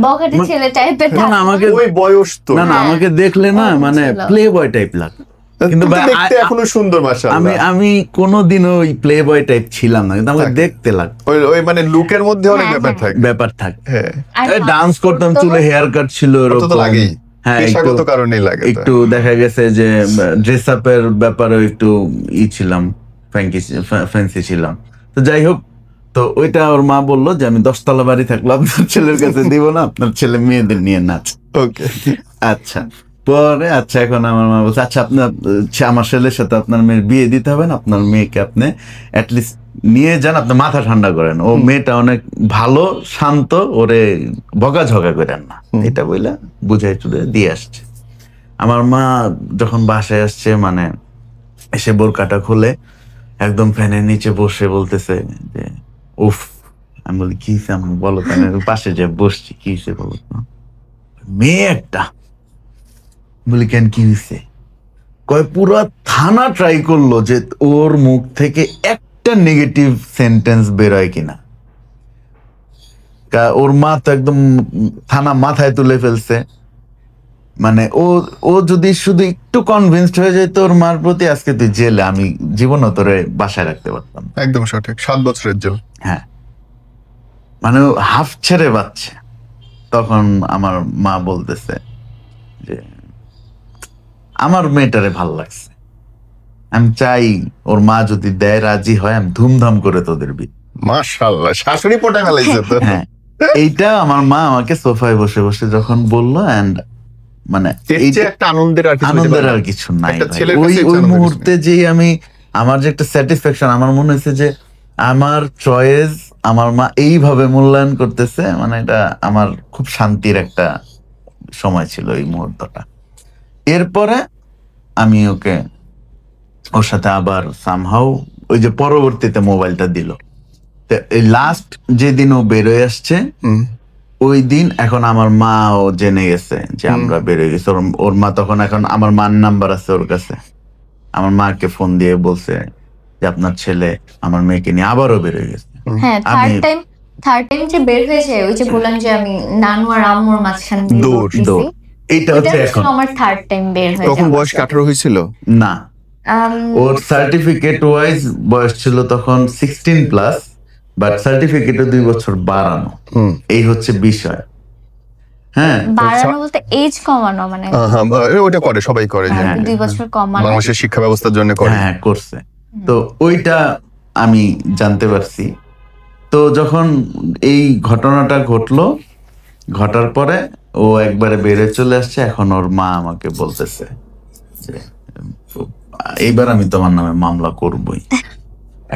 বগাটি ছেলে টাইপের, না আমাকে ওই বয়স তো, না আমাকে দেখলে না মানে প্লে বয় টাইপ লাগে, কিন্তু দেখতে এখনো সুন্দর মাশাআল্লাহ। আমি কোনোদিনও ওই প্লে বয় টাইপ ছিলাম না, কিন্তু আমাকে দেখতে লাগে ওই মানে লুকের মধ্যে অনেক ব্যাপার থাকে। হ্যাঁ, ডান্স করতাম, চুলে হেয়ার কাট ছিল এরকম, হ্যাঁ, একটু দেখা গেছে যে ড্রেস আপের ব্যাপারে একটু ছিলাম, ফ্যান্সি ছিলাম। তো যাই হোক, তো ওইটা ওর মা বললো যে আমি 10 তলা বাড়ি থাকলো আপনার ছেলের কাছে দিব না, আপনার ছেলে মেয়েদের নিয়ে নাচ। ওকে, আচ্ছা। পরে আচ্ছা এখন আমার মা বলছে আচ্ছা আপনার আমার ছেলের সাথে আপনার মেয়ের বিয়ে দিতে হবে না, আপনার মেয়েকে আপনি অ্যাটলিস্ট নিয়ে যান, আপনার মাথা ঠান্ডা করেন, ও মেয়েটা অনেক ভালো, শান্ত, ওরে বকাঝকা করেন না, এটা বইলা বুঝাই টুঝে দিয়ে আসছে। আমার মা যখন বাসায় আসছে, মানে এসে বোরকাটা খুলে একদম ফ্যানের নিচে বসে বলতেছে যে উফ। আমি বলি কি হয়েছে আমি, বলো, পাশে যে বসছি, কি হয়েছে বলো, মেয়ে একটা। বলি কেন কি হয়েছে? কয় পুরো থানা ট্রাই করলো যে ওর মুখ থেকে একটা নেগেটিভ সেন্টেন্স বেরোয় কিনা। ওর মা তো একদম থানা মাথায় তুলে ফেলছে, মানে ও যদি শুধু একটু কনভিন্সড হয়ে যেত ওর মার প্রতি, আজকে তুই জেলে, আমি জীবন তোরে বাসায় রাখতে পারতাম। একদম সঠিক, 7 বছরের জেল। হ্যাঁ, মানে হাফ ছেড়ে বাচ্চা। তখন আমার মা বলতেছে যে আমার মেয়েটারে ভাল লাগছে, আমি চাই ওর মা যদি দেয়, রাজি হয়, আমি ধুমধাম করে তোদের বিয়ে। মাশাআল্লাহ, শাশুড়ি পটা ফেলাইছে তো। হ্যাঁ, এইটা আমার মা আমাকে সোফায় বসে বসে যখন বললো, এন্ড মানে এর চেয়ে একটা আনন্দের আর কিছু হতে আনন্দের পারে আর না। কিছু নাই একটা ভাই। ছেলের ওই কাছে এর চেয়ে ওই আনন্দের কিছু মুহূর্তে যে আমি আমার যে একটা স্যাটিসফ্যাকশন, আমার মনে হয়েছে যে আমার চয়েস আমার মা এইভাবে মূল্যায়ন করতেছে, মানে এটা আমার খুব শান্তির একটা সময় ছিল এই মুহূর্তটা। এরপরে আমি ওর সাথে আবার সামহাউ ওই যে পরবর্তীতে মোবাইলটা দিল, তো এই লাস্ট যেদিন ও বেরোয় আসছে হুম। ওই দিন এখন আমার মা ও জেনে গেছে যে আমরা বেরোয় গেছি। ওর মা তখন, এখন আমার মার নাম্বার আছে ওর কাছে, আমার মাকে ফোন দিয়ে বলছে যে আপনার ছেলে আমার মেয়েকে নিয়ে আবারও বেরোয় গেছে। হ্যাঁ, থার্ড টাইম যে বের হয়েছে, ওই যে বললাম যে আমি নানু আর আম্মুর মাঝখান দিয়ে দৌড়। দৌড়তেছি, এইটা এটা হচ্ছে হচ্ছে এখন আমার থার্ড টাইম বের হয়ে তখন যাওয়া। বয়স 18 হয়েছিল? না, ওর সার্টিফিকেট ওয়াইজ বয়স ছিল তখন 16+, বাট সার্টিফিকেটে 2 বছর বাড়ানো, এই হচ্ছে বিষয়। হ্যাঁ, বাড়ানো বলতে এজ কমানো, মানে হ্যাঁ, ওটা করে, সবাই করে যে 2 বছর কমানো। বাংলাদেশের শিক্ষা ব্যবস্থার জন্য করে। হ্যাঁ করছে। তো ওইটা আমি জানতে পারছি। তো যখন এই ঘটনাটা ঘটলো, ঘটার পরে ও একবারে বেড়ে চলে আসছে, এখন ওর মা আমাকে বলতেছে যে এইবার আমি তোমার নামে মামলা করবই।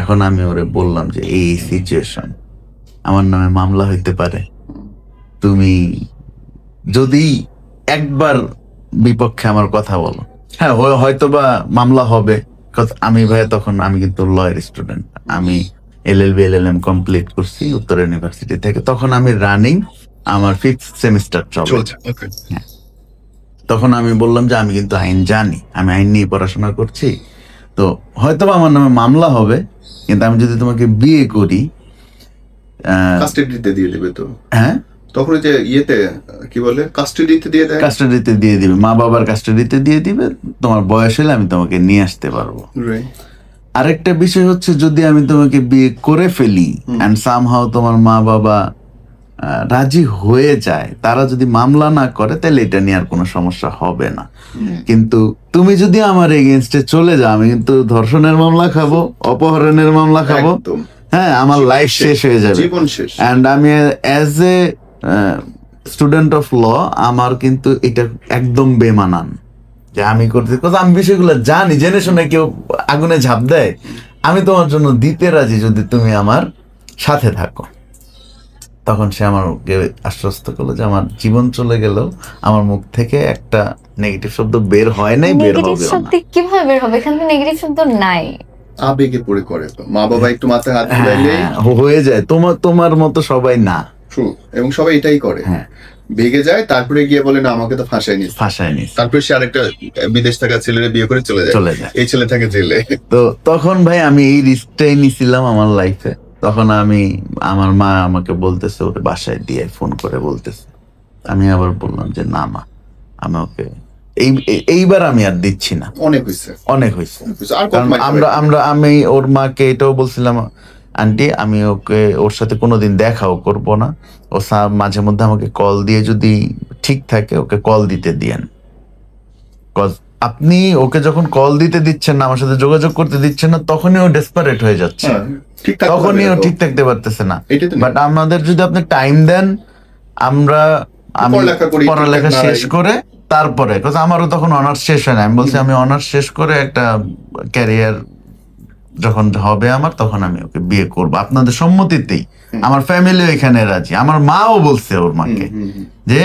এখন আমি ওরে বললাম যে এই সিচুয়েশন, আমার নামে মামলা হইতে পারে, তুমি যদি একবার বিপক্ষে আমার কথা বলো, হ্যাঁ হয়তো বা মামলা হবে। আমি ভাই তখন আমি কিন্তু লয়ের স্টুডেন্ট, আমি LLB LLM কমপ্লিট করছি উত্তর ইউনিভার্সিটি থেকে, তখন আমি রানিং আমার 5th সেমিস্টার চলছে। হ্যাঁ, তখন আমি বললাম যে আমি কিন্তু আইন জানি, আমি আইন নিয়ে পড়াশোনা করছি, তো হয়তো আমার নামে মামলা হবে, কিন্তু আমি যদি তোমাকে বিয়ে করি, কাস্টাডিতে দিয়ে দেবে তো? হ্যাঁ, তখন যে ইয়েতে কি বলে, কাস্টাডিতে দিয়ে দেয়। কাস্টাডিতে দিয়ে দিবে, মা বাবার কাস্টাডিতে দিয়ে দিবে, তোমার বয়স হলে আমি তোমাকে নিয়ে আসতে পারবো। আরেকটা বিষয় হচ্ছে, যদি আমি তোমাকে বিয়ে করে ফেলি এন্ড সামহাও তোমার মা বাবা রাজি হয়ে যায়, তারা যদি মামলা না করে, তাহলে এটা নিয়ে আর কোনো সমস্যা হবে না। কিন্তু তুমি যদি আমার এগেইনস্টে চলে যাও, আমি কিন্তু ধর্ষণের মামলা খাবো, অপহরণের মামলা খাবো, হ্যাঁ, আমার লাইফ শেষ হয়ে যাবে। এন্ড আমি as a student of law, আমার কিন্তু এটা একদম বেমানান যে আমি করতে, আমি বিষয়গুলো জানি, জেনে শুনে কেউ আগুনে ঝাঁপ দেয়, আমি তোমার জন্য দিতে রাজি যদি তুমি আমার সাথে থাকো। তখন সে আমাকে আশ্বস্ত করলো যে আমার জীবন চলে গেলেও আমার মুখ থেকে একটা নেগেটিভ শব্দ বের হয় নাই, বের নেগেটিভ হবে শব্দ না। কিভাবে বের হবে? এখানে নেগেটিভ শব্দ নাই। আবেগে পড়ে করে তো, মা বাবা একটু মাথায় হাত বুলাইলে হয়ে যায়। তোমার মতো সবাই না, ট্রু, এবং সবাই এটাই করে। হ্যাঁ, ভেগে যায়, তারপরে গিয়ে বলে না আমাকে তো ফাঁসায়নি। তারপরে সে আরেকটা বিদেশ থাকা ছেলের বিয়ে করে চলে যায়, এই ছেলে থাকে জেলে। তো তখন ভাই আমি এই রিস্কটাই নিছিলাম আমার লাইফে। তখন আমার মা আমাকে বলতেছে, ওকে বাসায় দিয়ে ফোন করে বলতেছে, আমি আবার বললাম যে না মা, আমি ওকে এইবার আমি আর দিচ্ছি না, অনেক হয়েছে। আমি ওর মাকে এটাও বলছিলাম, আন্টি আমি ওর সাথে কোনোদিন দেখাও করব না, ও মাঝে মধ্যে আমাকে কল দিয়ে যদি ঠিক থাকে ওকে কল দিতে দিয়েন। আপনি ওকে যখন কল দিতে দিচ্ছেন না, আমার সাথে যোগাযোগ করতে দিচ্ছেন না, তখনই ও ডেসপারেট হয়ে যাচ্ছে, তখনই ও ঠিক থাকতে পারতেছে না। বাট আমাদের যদি আপনি টাইম দেন, আমি পড়ালেখা শেষ করে তারপরে, আমারও তখন অনার্স শেষ হয় না, আমি বলছি আমি অনার্স শেষ করে একটা ক্যারিয়ার যখন হবে আমার, তখন আমি ওকে বিয়ে করব আপনাদের সম্মতিতেই। আমার ফ্যামিলিও এখানে রাজি, আমার মাও বলছে ওর মাকে যে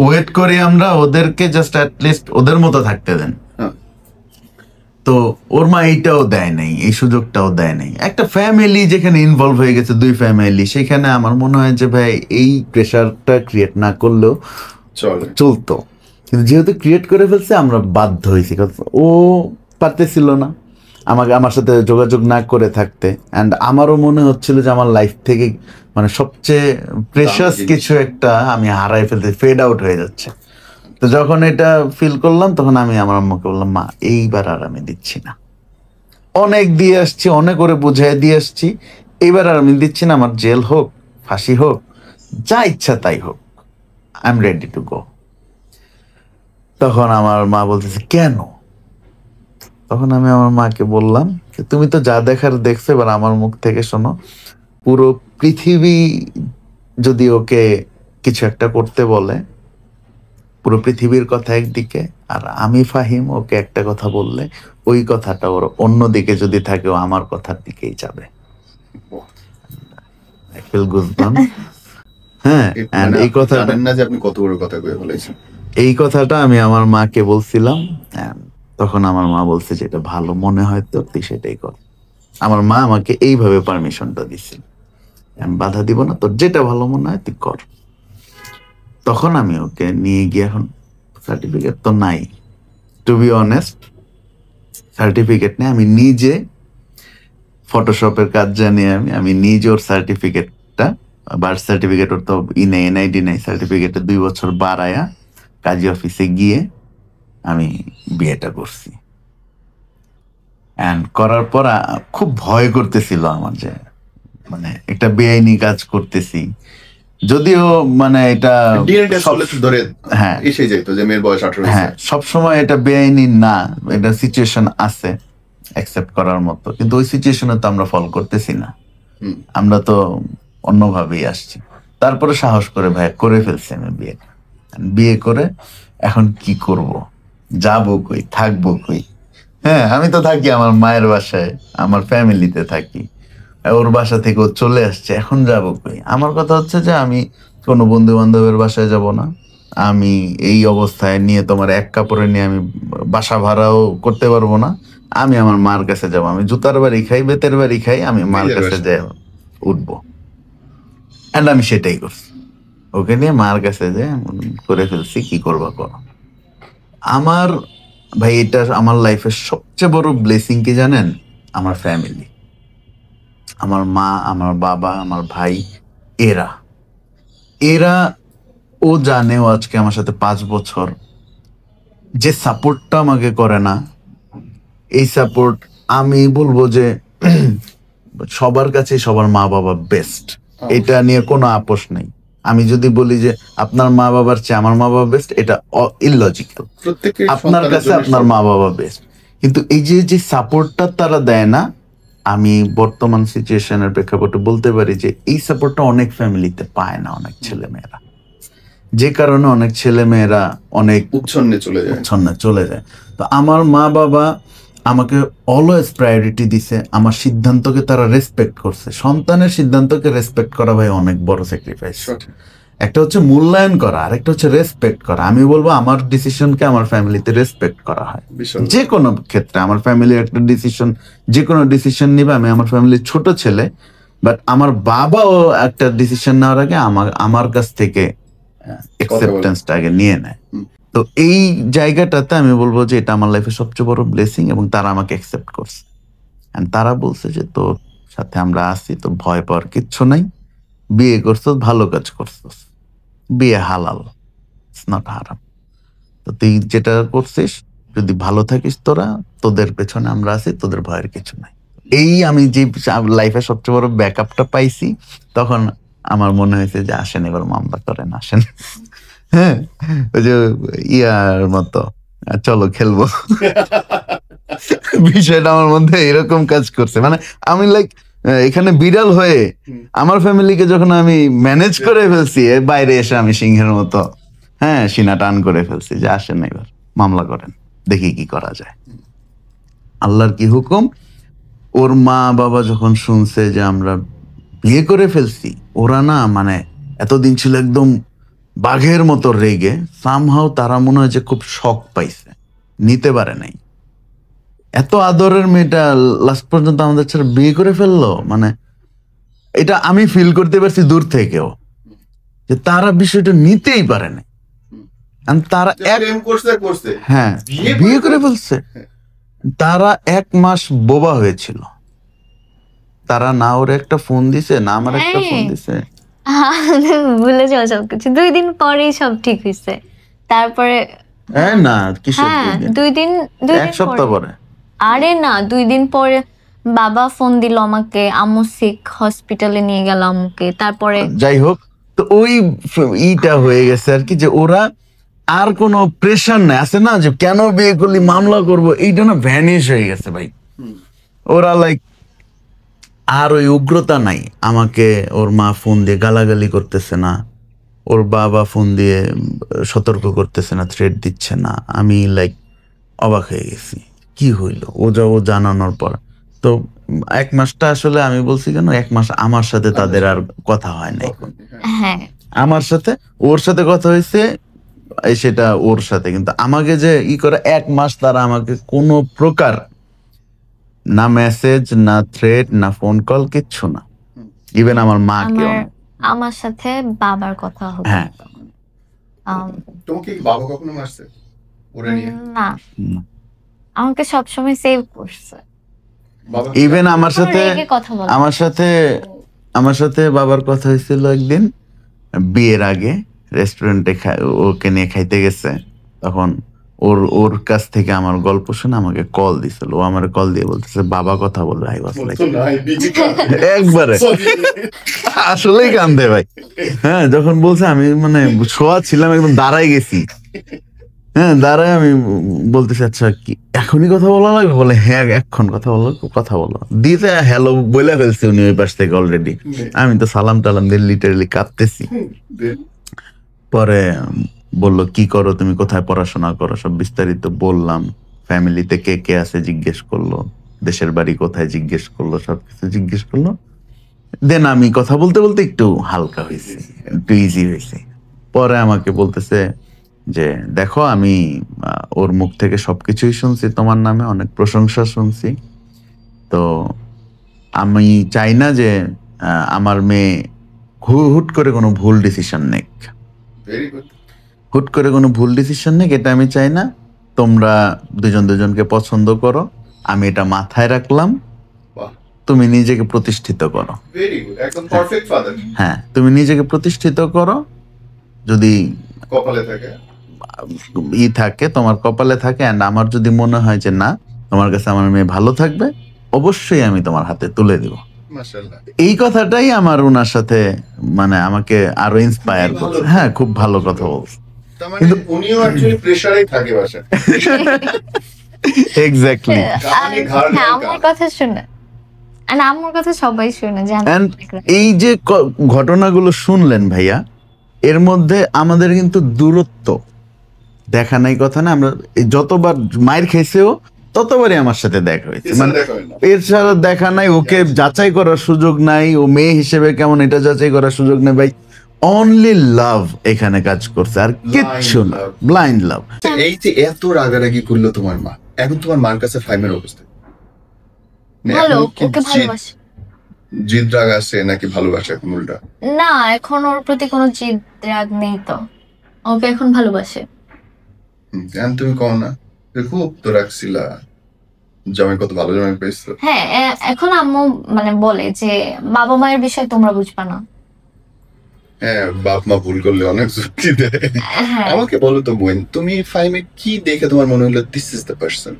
ওয়েট করি আমরা, ওদেরকে জাস্ট অ্যাটলিস্ট ওদের মতো থাকতে দেন। তো ওর মা এইটাও দেয় নাই, এই সুযোগটাও দেয় নাই। একটা ফ্যামিলি যেখানে ইনভলভ হয়ে গেছে, 2 ফ্যামিলি, সেখানে আমার মনে হয় যে ভাই এই প্রেশারটা ক্রিয়েট না করলেও চলতো, কিন্তু যেহেতু ক্রিয়েট করে ফেলছে আমরা বাধ্য হয়েছি। ও পারতেছিল না আমার সাথে যোগাযোগ না করে থাকতে, অ্যান্ড আমারও মনে হচ্ছিল যে আমার লাইফ থেকে মানে সবচেয়ে প্রেশাস কিছু একটা আমি হারাই ফেলতে, ফেড আউট হয়ে যাচ্ছে। তো যখন এটা ফিল করলাম, তখন আমি আমার আম্মাকে বললাম, মা এইবার আর আমি দিচ্ছি না, অনেক দিয়ে আসছি, অনেক করে বুঝাই দিয়ে আসছি, এইবার আর আমি দিচ্ছি না, আমার জেল হোক, ফাঁসি হোক, যা ইচ্ছা তাই হোক, I am ready to go. তখন আমার মা বলতেছে কেন? তখন আমি আমার মাকে বললাম, তুমি তো যা দেখার দেখছো, এবার আমার মুখ থেকে শোনো, পুরো পৃথিবী যদি ওকে কিছু একটা করতে বলে, পুরো পৃথিবীর কথা একদিকে, আর আমি ফাহিম ওকে একটা কথা বললে ওই কথাটা ওর অন্যদিকে যদি থাকে ও আমার কথার দিকেই যাবে। I feel goosebumps. হ্যাঁ, and এই কথা জানেন না যে আপনি কত বড় কথা কয়ে ফেলেছেন। এই কথাটা আমি আমার মাকে বলছিলাম, and তখন আমার মা বলছে যে এটা ভালো মনে হয় তো তুই সেটাই কর। আমার মা আমাকে এইভাবে পারমিশনটা দিছিল, আমি বাধা দিব না, তোর যেটা ভালো মনে হয় তুই কর। তখন আমি ওকে নিয়ে গিয়ে, এখন সার্টিফিকেট তো নাই, টু বি অনেস্ট সার্টিফিকেট নেই, আমি নিজে ফটোশপের কাজ জানি, আমি নিজে ওর সার্টিফিকেটটা, বার্থ সার্টিফিকেট ওর তো নেই, এনআইডি নেই, সার্টিফিকেটে 2 বছর বাড়ায়া কাজী অফিসে গিয়ে আমি বিয়েটা করছি। অ্যান্ড করার পর খুব ভয় করতেছিল আমার, যে মানে একটা বেআইনি কাজ করতেছি, যদিও মানে এটা ডিএনএ টেস্ট করলে তো ধরে হ্যাঁ এসে যাইতো যে মেয়ের বয়স 18 হয়েছে। হ্যাঁ, সবসময় এটা বেআইনি না, এটা সিচুয়েশন আছে অ্যাকসেপ্ট করার মতো, কিন্তু ওই সিচুয়েশনে তো আমরা ফলো করতেছি না, আমরা তো অন্যভাবেই আসছি। তারপরে সাহস করে ভাই করে ফেলছি আমি বিয়ে করে। এখন কি করব, যাবো কই, থাকবো কই? হ্যাঁ, আমি তো থাকি আমার মায়ের বাসায়, আমার ফ্যামিলিতে থাকি, ওর বাসা থেকে ও চলে আসছে, এখন যাবো কই? আমার কথা হচ্ছে যে আমি কোনো বন্ধু বান্ধবের বাসায় যাব না, আমি এই অবস্থায় নিয়ে তোমার এক কাপড়ে নিয়ে আমি বাসা ভাড়াও করতে পারবো না, আমি আমার মার কাছে যাবো, আমি জুতার বাড়ি খাই, বেতের বাড়ি খাই, আমি মার কাছে যাই উঠবো। অ্যান্ড আমি সেটাই করছি, ওকে নিয়ে মার কাছে যে করে ফেলছি, কি করবা করো। আমার ভাই এটা আমার লাইফের সবচেয়ে বড় ব্লেসিং কি জানেন? আমার ফ্যামিলি, আমার মা, আমার বাবা, আমার ভাই, এরা ও জানে, ও আজকে আমার সাথে 5 বছর, যে সাপোর্টটা আমাকে করে না, এই সাপোর্ট আমি বলবো যে সবার কাছে সবার মা বাবা বেস্ট, এটা নিয়ে কোনো আপোষ নেই। আমি যদি বলি যে আপনার মা বাবার চেয়ে আমার মা বাবা বেস্ট, এটা ইললজিক্যাল। আপনার কাছে আপনার মা বাবা বেস্ট, কিন্তু এই যে সাপোর্টটা তারা দেয় না, আমি বর্তমান সিচুয়েশনের প্রেক্ষাপটে বলতে পারি যে এই সাপোর্টটা অনেক ফ্যামিলিতে পায় না, অনেক ছেলে মেয়েরা, যে কারণে অনেক ছেলে মেয়েরা অনেক উচ্ছন্নে চলে যায়। তো আমার মা বাবা আমাকে অলওয়েজ প্রায়োরিটি দিছে, আমার সিদ্ধান্তকে তারা রেসপেক্ট করছে। সন্তানের সিদ্ধান্তকে রেসপেক্ট করা ভাই অনেক বড় স্যাক্রিফাইস। একটা হচ্ছে মূল্যায়ন করা, আর একটা হচ্ছে রেসপেক্ট করা। আমি বলবো আমার ডিসিশনকে আমার ফ্যামিলিতে রেসপেক্ট করা হয় যে কোনো ক্ষেত্রে। আমার ফ্যামিলির একটা ডিসিশন, যে কোনো ডিসিশন নিবে, আমি আমার ফ্যামিলির ছোট ছেলে, বাট আমার বাবাও একটা ডিসিশন নেওয়ার আগে আমার কাছ থেকে অ্যাকসেপ্টেন্সটা আগে নিয়ে নেয়। তো এই জায়গাটাতে আমি বলবো যে এটা আমার লাইফের সবচেয়ে বড় ব্লেসিং, এবং তারা আমাকে অ্যাকসেপ্ট করছে। এন্ড তারা বলছে যে তোর সাথে আমরা আছি, তো ভয় পাওয়ার কিচ্ছু নাই, বিয়ে করছস, ভালো কাজ করছস, বিয়ে হালাল, ইটস নট হারাম। তো তুই যেটা করছিস, যদি ভালো থাকিস তোরা, তোদের পেছনে আমরা আছি, তোদের ভয়ের কিছু নাই। এই আমি যে লাইফে সবচেয়ে বড় ব্যাকআপটা পাইছি, তখন আমার মনে হয়েছে যে আসেন এবার মামলা করেন, আসেন। হ্যাঁ, ওই যে ইয়ার মতো চলো খেলবো, বিষয়টা আমার মধ্যে এরকম কাজ করছে। মানে আমি লাইক এখানে বিড়াল হয়ে আমার ফ্যামিলিকে যখন আমি ম্যানেজ করে ফেলছি, বাইরে এসে আমি সিংহের মতো হ্যাঁ সিনা টান করে ফেলছি যে আসেন এবার মামলা করেন, দেখি কি করা যায়। আল্লাহর কি হুকুম, ওর মা বাবা যখন শুনছে যে আমরা বিয়ে করে ফেলছি, ওরা না মানে এতদিন ছিল একদম বাঘের মতো রেগে, সামহাও তারা মনে হয় যে খুব শক পাইছে, নিতে পারে নাই। এত আদরের মেয়েটা লাস্ট পর্যন্ত আমাদের ছেলে বিয়ে করে ফেললো, মানে এটা আমি ফিল করতে পারছি দূর থেকেও, যে তারা বিষয়টা নিতেই পারে না। তারা হ্যাঁ বিয়ে করে ফেলছে, তারা 1 মাস বোবা হয়েছিল, তারা না ওর একটা ফোন দিছে, না আমার একটা ফোন দিছে, ভুলে যাও সবকিছু। 2 দিন পরেই সব ঠিক হয়েছে। তারপরে না কিসের 2 দিন 1 সপ্তাহ পরে, আরে না 2 দিন পরে বাবা ফোন দিল আমাকে, আম্মু সিক, হসপিটালে নিয়ে গেল আম্মুকে। তারপরে যাই হোক, তো ওই ইটা হয়ে গেছে আর কি, যে ওরা আর কোনো প্রেশার নাই, আছে না যে কেন বিয়ে করলি, মামলা করব, এইটা না ভ্যানিশ হয়ে গেছে ভাই। ওরা লাইক আর ওই উগ্রতা নাই, আমাকে ওর মা ফোন দিয়ে গালাগালি করতেছে না, ওর বাবা ফোন দিয়ে সতর্ক করতেছে না, থ্রেট দিচ্ছে না। আমি লাইক অবাক হয়ে গেছি, কি হইলো ও জানানোর পর। তো 1 মাসটা আসলে আমি বলছি কেন, 1 মাস আমার সাথে তাদের আর কথা হয় নাই। হ্যাঁ আমার সাথে ওর সাথে কথা হয়েছে সেটা ওর সাথে, কিন্তু আমাকে যে করে 1 মাস তারা আমাকে কোনো প্রকার না মেসেজ না থ্রেট না ফোন কল কিচ্ছু না, ইভেন আমার মাকে। আমার সাথে বাবার কথা হতো। হ্যাঁ তোমাকে কি বাবা কখনো মারছে ওরা নিয়ে? না, আমাকে সবসময় সেভ করছে। ইভেন আমার সাথে কথা বলে আমার সাথে বাবার কথা হয়েছিল একদিন বিয়ের আগে, রেস্টুরেন্টে ওকে নিয়ে খাইতে গেছে, তখন ওর কাছ থেকে আমার গল্প শুনে আমাকে কল দিছিল। ও আমার কল দিয়ে বলতেছে বাবা কথা বলবে। আই ওয়াজ লাইক একবারে আসলেই কান্দে ভাই। হ্যাঁ যখন বলছে আমি মানে শোয়া ছিলাম, একদম দাঁড়াই গেছি। হ্যাঁ দাঁড়ায় আমি বলতেছি আচ্ছা কি এখনই কথা বলা লাগবে? বলে হ্যাঁ এখন কথা বলো দিতে হ্যালো বলে ফেলছে উনি ওই পাশ থেকে অলরেডি। আমি তো সালাম টালাম দিয়ে লিটারালি কাঁদতেছি। পরে বললো কি করো তুমি, কোথায় পড়াশোনা করো, সব বিস্তারিত বললাম। ফ্যামিলিতে কে কে আছে জিজ্ঞেস করলো, দেশের বাড়ি কোথায় জিজ্ঞেস করলো, সবকিছু জিজ্ঞেস করলো। দেন আমি কথা বলতে বলতে একটু হালকা হয়েছে, একটু ইজি হয়েছে। পরে আমাকে বলতেছে যে দেখো আমি ওর মুখ থেকে সবকিছুই শুনছি, তোমার নামে অনেক প্রশংসা শুনছি। তো আমি চাই না যে আমার মেয়ে হুট করে কোনো ভুল ডিসিশন নেক, এটা আমি চাই না। তোমরা দুজনকে পছন্দ করো, আমি এটা মাথায় রাখলাম। তুমি নিজেকে প্রতিষ্ঠিত করো। হ্যাঁ তুমি নিজেকে প্রতিষ্ঠিত করো, যদি কপালে থাকে থাকে তোমার কপালে থাকে, এন্ড আমার যদি মনে হয় যে না তোমার কাছে আমার মেয়ে ভালো থাকবে, অবশ্যই আমি তোমার হাতে তুলে দিব। এই কথাটাই আমার ওনার সাথে মানে আমাকে আরো ইন্সপায়ার করছে। হ্যাঁ খুব ভালো কথা বলছে। কিন্তু উনিও অ্যাকচুয়ালি প্রেসারেই থাকে বাসায়। এক্স্যাক্টলি। আমার কথা শুনে আমার কথা সবাই শুনে জানেন। এই যে ঘটনাগুলো শুনলেন ভাইয়া, এর মধ্যে আমাদের কিন্তু দূরত্ব দেখা নাই কথা না। আমরা যতবার মায়ের খেয়েছেও ততবারই আমার সাথে দেখা হয়েছে, মানে এর ছাড়া দেখা নাই। ওকে যাচাই করার সুযোগ নাই, ও মেয়ে হিসেবে কেমন এটা যাচাই করার সুযোগ নেই ভাই। অনলি লাভ এখানে কাজ করছে, আর কিচ্ছু না, ব্লাইন্ড লাভ। এই যে এত রাগারাগি করলো তোমার মা, এখন তোমার মার কাছে ফাইমের অবস্থা ভালো, ওকে ভালোবাসে। জিদ রাগ আছে নাকি ভালোবাসে এখন উল্টা? না এখন ওর প্রতি কোনো জিদ রাগ নেই, তো ওকে এখন ভালোবাসে। তুমি কও না খুব তো রাখছিলা, জামাই কত ভালো জামাই পেয়েছো। হ্যাঁ এখন আম্মু মানে বলে যে বাবা মায়ের বিষয় তোমরা বুঝবা না। হ্যাঁ বাপ মা ভুল করলে অনেক যুক্তি দেয়। আমাকে বলো তো বোন, তুমি ফাইমে কি দেখে তোমার মনে হলো দিস ইজ দ্য পারসন?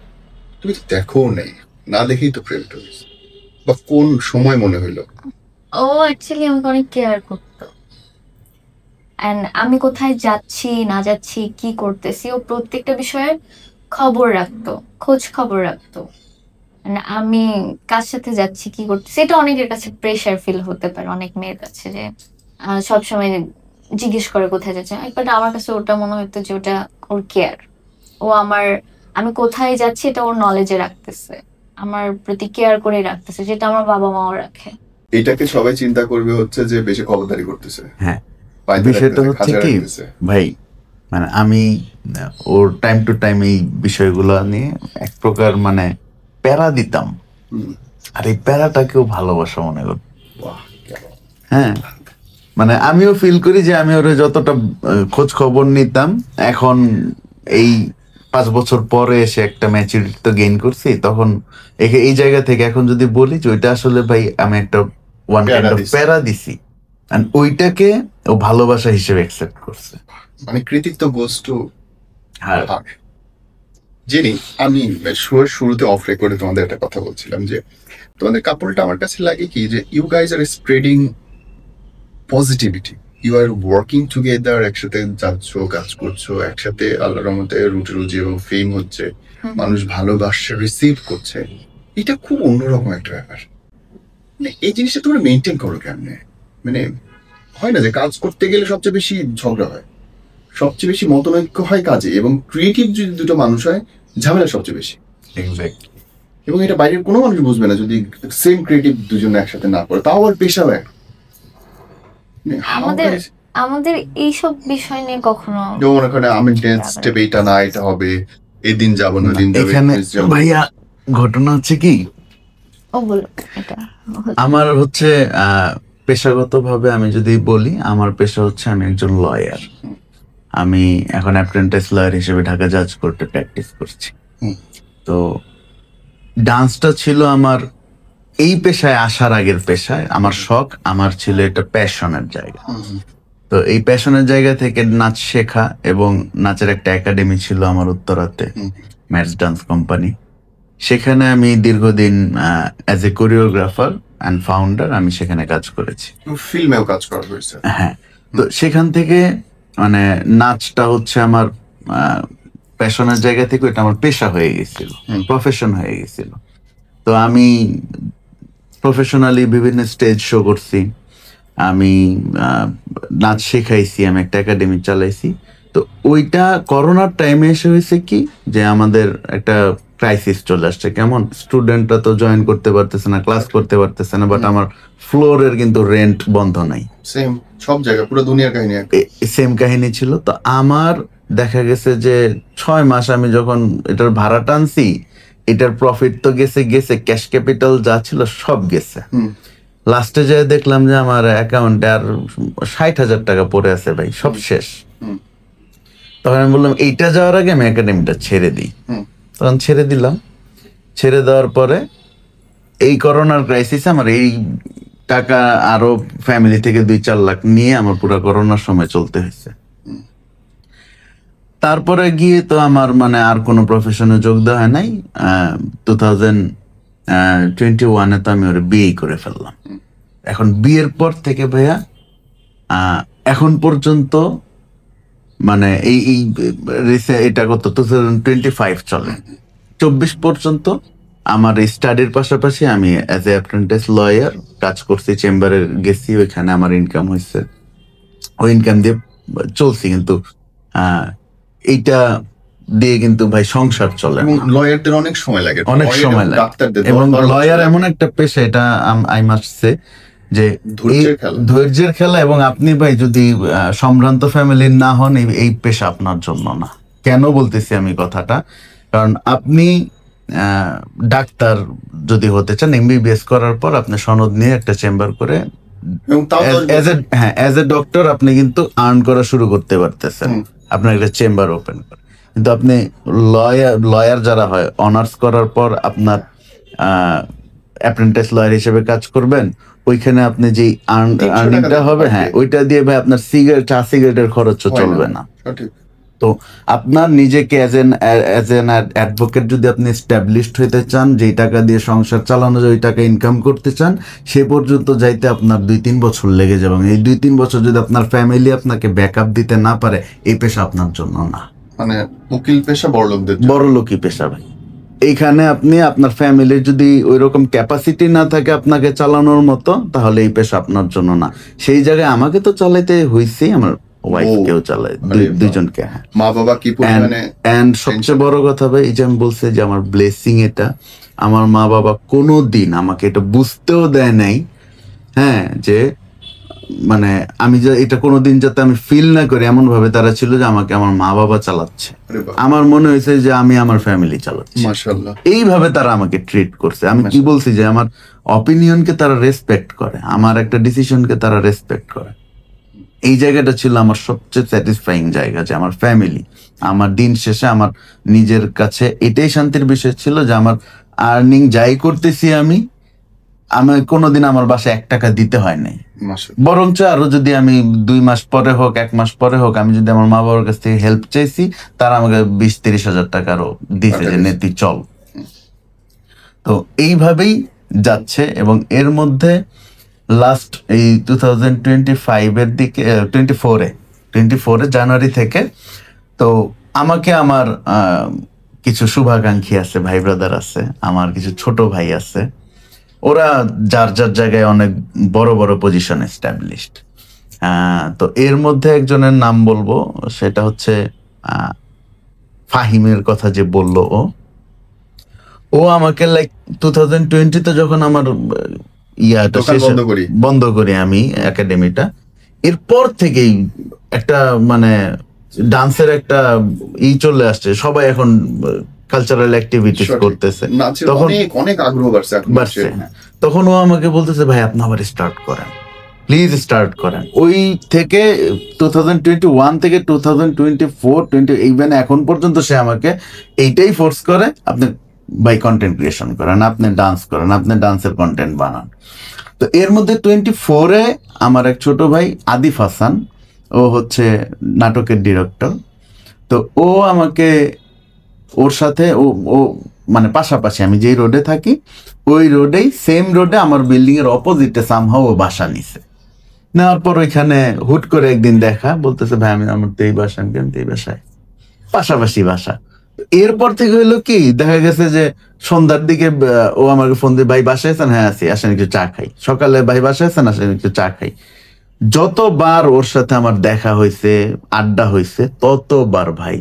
তুমি তো দেখো নেই, না দেখেই তো প্রেম করেছো, বা কোন সময় মনে হইলো? ও অ্যাকচুয়ালি আমাকে অনেক কেয়ার করতো, এন্ড আমি কোথায় যাচ্ছি না যাচ্ছি কি করতেছি ও প্রত্যেকটা বিষয়ে খবর রাখতো, খোঁজ খবর রাখতো। আমি কার সাথে যাচ্ছি কি করতেছি, এটা অনেকের কাছে প্রেশার ফিল হতে পারে, অনেক মেয়ের কাছে, যে সবসময় জিজ্ঞেস করে কোথায় যাচ্ছে। বাট আমার কাছে ওটা মনে হতো যে ওটা ওর কেয়ার। ও আমি কোথায় যাচ্ছি এটা ওর নলেজে রাখতেছে, আমার প্রতি কেয়ার করে রাখতেছে, যেটা আমার বাবা মাও রাখে। এটাকে সবাই চিন্তা করবে হচ্ছে যে বেশি খবরদারি করতেছে। হ্যাঁ বিষয়টা হচ্ছে কি ভাই, মানে আমি ওর টাইম টু টাইম এই বিষয়গুলো নিয়ে এক প্রকার মানে প্যারা দিতাম, আর এই প্যারাটাকেও ভালোবাসা মনে করি। হ্যাঁ মানে আমিও ফিল করি যে আমি ওর যতটা খোঁজ খবর নিতাম, এখন এই 5 বছর পরে এসে একটা ম্যাচুরিটি তো গেইন করছি, তখন এই জায়গা থেকে এখন যদি বলি যে ওইটা আসলে ভাই আমি একটা ওয়ান কাইন্ড অফ প্যারা দিছি, আর ওইটাকে ও ভালোবাসা হিসেবে অ্যাকসেপ্ট করছে। মানে কৃতিত্ব গোস টু হার। জেনি, আমি শুরুতে অফ রেকর্ডে তোমাদের একটা কথা বলছিলাম যে তোমাদের কাপলটা আমার কাছে লাগে কি যে you guys are spreading positivity, you are working together, একসাথে যাচ্ছ, কাজ করছো একসাথে, আল্লাহর রহমতে রুটি রুজি এবং ফেম হচ্ছে, মানুষ ভালোবাসা রিসিভ করছে, এটা খুব অন্যরকম একটা ব্যাপার। মানে এই জিনিসটা তোমরা মেনটেন করো কেমনে? মানে হয় না যে কাজ করতে গেলে সবচেয়ে বেশি ঝগড়া হয়, সবচেয়ে বেশি মতনৈক্য হয় কাজে, এবং ক্রিয়েটিভ যদি দুটো মানুষ হয় ঝামেলা সবচেয়ে বেশি। এক্স্যাক্টলি। এবং এটা বাইরের কোনো মানুষ বুঝবে না যদি সেম ক্রিয়েটিভ দুজন একসাথে না করে, তাও আর পেশাও এক। আমাদের এইসব বিষয় নিয়ে কখনো যেমন মনে করেন আমি স্টেপ এইটা না এটা হবে, এদিন যাবো না দিন যাবে। এখানে ভাইয়া ঘটনা হচ্ছে কি, ও বলো এটা আমার হচ্ছে পেশাগতভাবে আমি যদি বলি, আমার পেশা হচ্ছে আমি একজন লয়ার। আমি এখন অ্যাপ্রেন্টিস লয়ার হিসেবে ঢাকা জাজ কোর্টে প্র্যাকটিস করছি। তো ডান্সটা ছিল আমার এই পেশায় আসার আগের পেশায় আমার শখ, আমার ছিল এটা প্যাশনের জায়গা। তো এই প্যাশনের জায়গা থেকে নাচ শেখা, এবং নাচের একটা একাডেমি ছিল আমার উত্তরাতে, ম্যাটস ডান্স কোম্পানি। সেখানে আমি দীর্ঘদিন as a choreographer and founder আমি সেখানে কাজ করেছি। ফিল্মেও কাজ করা হয়েছে। হ্যাঁ, তো সেখান থেকে মানে নাচটা হচ্ছে আমার প্যাশনের জায়গা থেকে ওটা আমার পেশা হয়ে গেছিল, প্রফেশন হয়ে গেছিল। তো আমি প্রফেশনালি বিভিন্ন স্টেজ শো করছি, আমি নাচ শেখাইছি, আমি একটা একাডেমি চালাইছি। তো ওইটা করোনার টাইমে এসে হয়েছে কি যে আমাদের একটা ক্রাইসিস চলে আসছে। কেমন, স্টুডেন্টরা তো জয়েন করতে পারতেছে না, ক্লাস করতে পারতেছে না, বাট আমার ফ্লোরের কিন্তু রেন্ট বন্ধ নাই। সেম সব জায়গায় পুরো দুনিয়ার কাহিনী সেম কাহিনী ছিল। তো আমার দেখা গেছে যে 6 মাস আমি যখন এটার ভাড়া টানছি, এটার প্রফিট তো গেছে, ক্যাশ ক্যাপিটাল যা ছিল সব গেছে। লাস্টে যেয়ে দেখলাম যে আমার অ্যাকাউন্টে আর 60,000 টাকা পড়ে আছে ভাই, সব শেষ। তখন আমি বললাম এইটা যাওয়ার আগে আমি একাডেমিটা ছেড়ে দিই। তখন ছেড়ে দিলাম। ছেড়ে দেওয়ার পরে এই করোনার ক্রাইসিসে আমার এই টাকা আরো ফ্যামিলি থেকে 2-4 লাখ নিয়ে আমার পুরো করোনার সময় চলতে হয়েছে। তারপরে গিয়ে তো আমার মানে আর কোনো প্রফেশনে যোগ দেওয়া হয় নাই। 2021-এ তো আমি ওরা বিয়ে করে ফেললাম। এখন বিয়ের পর থেকে ভাইয়া এখন পর্যন্ত মানে এটা কত 2025 চলে, 24 পর্যন্ত আমার এই স্টাডির পাশাপাশি আমি অ্যাজ এ অ্যাপ্রেন্টিস লয়ার কাজ করছি, চেম্বারে গেছি, ওইখানে আমার ইনকাম হয়েছে, ওই ইনকাম দিয়ে চলছি। কিন্তু এইটা দিয়ে কিন্তু ভাই সংসার চলে। লয়ারদের অনেক সময় লাগে, এবং লয়ার এমন একটা পেশা, এটা আই মাস্ট সে যে ধৈর্যের খেলা। এবং আপনি ভাই যদি সম্ভ্রান্ত ফ্যামিলির না হন, এই পেশা আপনার জন্য না। কেন বলতেছি আমি কথাটা, কারণ আপনি ডাক্তার যদি হতে চান, এমবিবিএস করার পর আপনি সনদ নিয়ে একটা চেম্বার করে অ্যাজ এ ডক্টর আপনি কিন্তু আর্ন করা শুরু করতে পারতেছেন, আপনার একটা চেম্বার ওপেন করে। কিন্তু আপনি লয়ার যারা হয়, অনার্স করার পর আপনার অ্যাপ্রেন্টিস লয়ার হিসেবে কাজ করবেন, ওইখানে আপনি যে আর্নিংটা হবে, হ্যাঁ ওইটা দিয়ে ভাই আপনার চা সিগারেটের খরচও চলবে না। তো আপনার নিজেকে অ্যাজ এন অ্যাডভোকেট যদি আপনি এস্টাবলিশড হইতে চান, যেই টাকা দিয়ে সংসার চালানো যায়, ওই টাকা ইনকাম করতে চান, সে পর্যন্ত যাইতে আপনার 2-3 বছর লেগে যাবে। এই 2-3 বছর যদি আপনার ফ্যামিলি আপনাকে ব্যাকআপ দিতে না পারে, এই পেশা আপনার জন্য না। মানে উকিল পেশা বড়লোকি পেশা ভাই। এইখানে আপনি আপনার ফ্যামিলির যদি ওই রকম ক্যাপাসিটি না থাকে আপনাকে চালানোর মতো, তাহলে এই পেশা আপনার জন্য না। সেই জায়গায় আমাকে তো চালাইতে হয়েছে, আমার ওয়াইফকেও চালাই, দুইজনকে। হ্যাঁ, মা বাবা কি পরিমাণে। এন্ড সবচেয়ে বড় কথা ভাই, এই যে আমি বলছি যে আমার ব্লেসিং এটা, আমার মা বাবা কোনোদিন আমাকে এটা বুঝতেও দেয় নাই, হ্যাঁ, যে মানে আমি যে এটা কোনোদিন যাতে আমি ফিল না করি, এমন ভাবে তারা ছিল যে আমাকে আমার মা বাবা চালাচ্ছে। আমার মনে হয়েছে যে আমি আমার ফ্যামিলি চালাচ্ছি। মাশাআল্লাহ, এইভাবে তারা আমাকে ট্রিট করছে। আমি কি বলছি যে আমার অপিনিয়নকে তারা রেসপেক্ট করে, আমার একটা ডিসিশনকে তারা রেসপেক্ট করে। এই জায়গাটা ছিল আমার সবচেয়ে স্যাটিসফাইং জায়গা, যে আমার ফ্যামিলি, আমার দিন শেষে আমার নিজের কাছে এটাই শান্তির বিষয় ছিল যে আমার আর্নিং যাই করতেছি আমি কোনোদিন আমার বাসায় 1 টাকা দিতে হয় নাই। বরঞ্চ আরো যদি আমি 2 মাস পরে হোক, 1 মাস পরে হোক, আমি যদি আমার মা বাবার কাছ থেকে হেল্প চাইছি, তারা আমাকে 20-30 হাজার টাকা আরো দিছে যে নেতি চল। তো এইভাবেই যাচ্ছে। এবং এর মধ্যে লাস্ট এই 2025-এর দিকে 24-এ জানুয়ারি থেকে তো আমাকে আমার কিছু শুভাকাঙ্ক্ষী আছে, ভাই ব্রাদার আছে, আমার কিছু ছোট ভাই আছে, ওরা যার যার জায়গায় অনেক বড় বড় পজিশন এস্টাবলিশড। তো এর মধ্যে একজনের নাম বলবো, সেটা হচ্ছে ফাহিমের কথা যে বললো ও আমাকে লাইক 2020-তে যখন আমার ইয়াটা দোকান শেষ বন্ধ করি আমি একাডেমিটা, এরপর থেকেই একটা মানে ডান্সের একটা চলে আসছে, সবাই এখন কালচারাল অ্যাক্টিভিটিস করতেছে, তখন অনেক আগ্রহ বাড়ছে। তখন ও আমাকে বলতেছে ভাই আপনি আবার স্টার্ট করেন, প্লিজ স্টার্ট করেন। ওই থেকে 2021 থেকে 2024 ইভেন এখন পর্যন্ত সে আমাকে এইটাই ফোর্স করে, আপনি বাই কন্টেন্ট ক্রিয়েশন করেন, আপনি ডান্স করেন, আপনি ডান্সের কন্টেন্ট বানান। তো এর মধ্যে 24-এ আমার এক ছোট ভাই আদিফ হাসান, ও হচ্ছে নাটকের ডিরেক্টর। তো ও আমাকে ওর সাথে ও মানে পাশাপাশি আমি যেই রোডে থাকি ওই রোডেই, সেম রোডে আমার বিল্ডিং এর অপোজিটে সামহাও ও বাসা নিছে। নেওয়ার পর ওইখানে হুট করে একদিন দেখা, বলতেছে ভাই আমি আমার তো এই বাসা, আমি এই বাসায়, পাশাপাশি বাসা। এরপর থেকে হইলো কি, দেখা গেছে যে সন্ধ্যার দিকে ও আমাকে ফোন দিয়ে, ভাই বাসায় আছেন? হ্যাঁ আছি, আসেন একটু চা খাই। সকালে ভাই বাসায় আছেন? আসেন একটু চা খাই। যতবার ওর সাথে আমার দেখা হয়েছে, আড্ডা হয়েছে, ততবার ভাই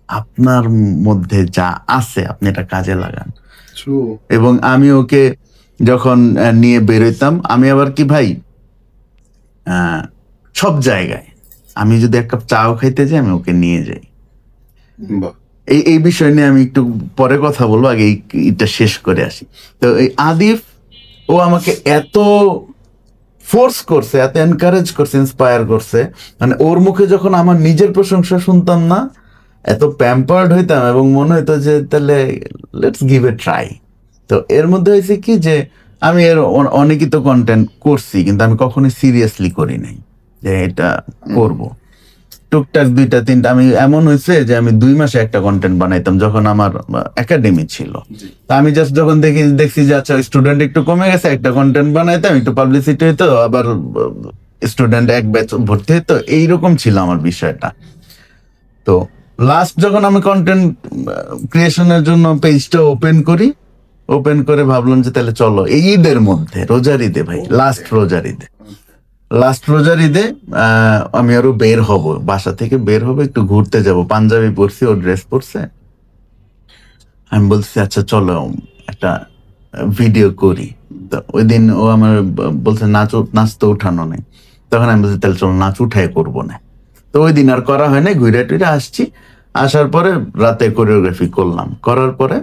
আপনার মধ্যে যা আছে আপনি এটা কাজে লাগান। এবং আমি ওকে যখন নিয়ে বেরোইতাম, আমি আবার কি ভাই সব জায়গায় আমি যদি এক কাপ চাও খাইতে যাই আমি ওকে নিয়ে যাই। এই বিষয় নিয়ে আমি একটু পরে কথা বলবো, আগে এটা শেষ করে আসি। তো এই আদিফ ও আমাকে এত ফোর্স করছে, এত এনকারেজ করছে, ইন্সপায়ার করছে, মানে ওর মুখে যখন আমার নিজের প্রশংসা শুনতাম না, এত প্যাম্পার্ড হইতাম এবং মনে হইতো যে তাহলে লেটস গিভ এ ট্রাই। তো এর মধ্যে হয়েছে কি যে আমি এর অনেকই তো কন্টেন্ট করছি, কিন্তু আমি কখনোই সিরিয়াসলি করি নাই যে এটা করব। টুকটাক 2-3টা আমি এমন হয়েছে যে আমি 2 মাসে একটা কন্টেন্ট বানাইতাম যখন আমার একাডেমি ছিল। তা আমি জাস্ট যখন দেখছি যে আচ্ছা স্টুডেন্ট একটু কমে গেছে, একটা কন্টেন্ট বানাইতাম, একটু পাবলিসিটি হইতো, আবার স্টুডেন্ট এক ব্যাচ ভর্তি হইতো, এইরকম ছিল আমার বিষয়টা। তো লাস্ট যখন আমি কন্টেন্ট ক্রিয়েশনের জন্য পেজটা ওপেন করে ভাবলাম যে তাহলে চলো এই ঈদের মধ্যে, রোজার ঈদে ভাই, লাস্ট রোজার ঈদে আমি আরো বের হব, বাসা থেকে বের হবো, একটু ঘুরতে যাব, পাঞ্জাবি পরছি, ও ড্রেস পরছে। আমি বলছি আচ্ছা চলো একটা ভিডিও করি। তো ওই দিন ও আমার বলছে নাচ তো উঠানো নেই। তখন আমি বলছি তাহলে চলো নাচ উঠাই করবো না। তো ওই দিন আর করা হয় না, ঘুরে টুরে আসছি। আসার পরে রাতে কোরিওগ্রাফি করলাম, করার পরে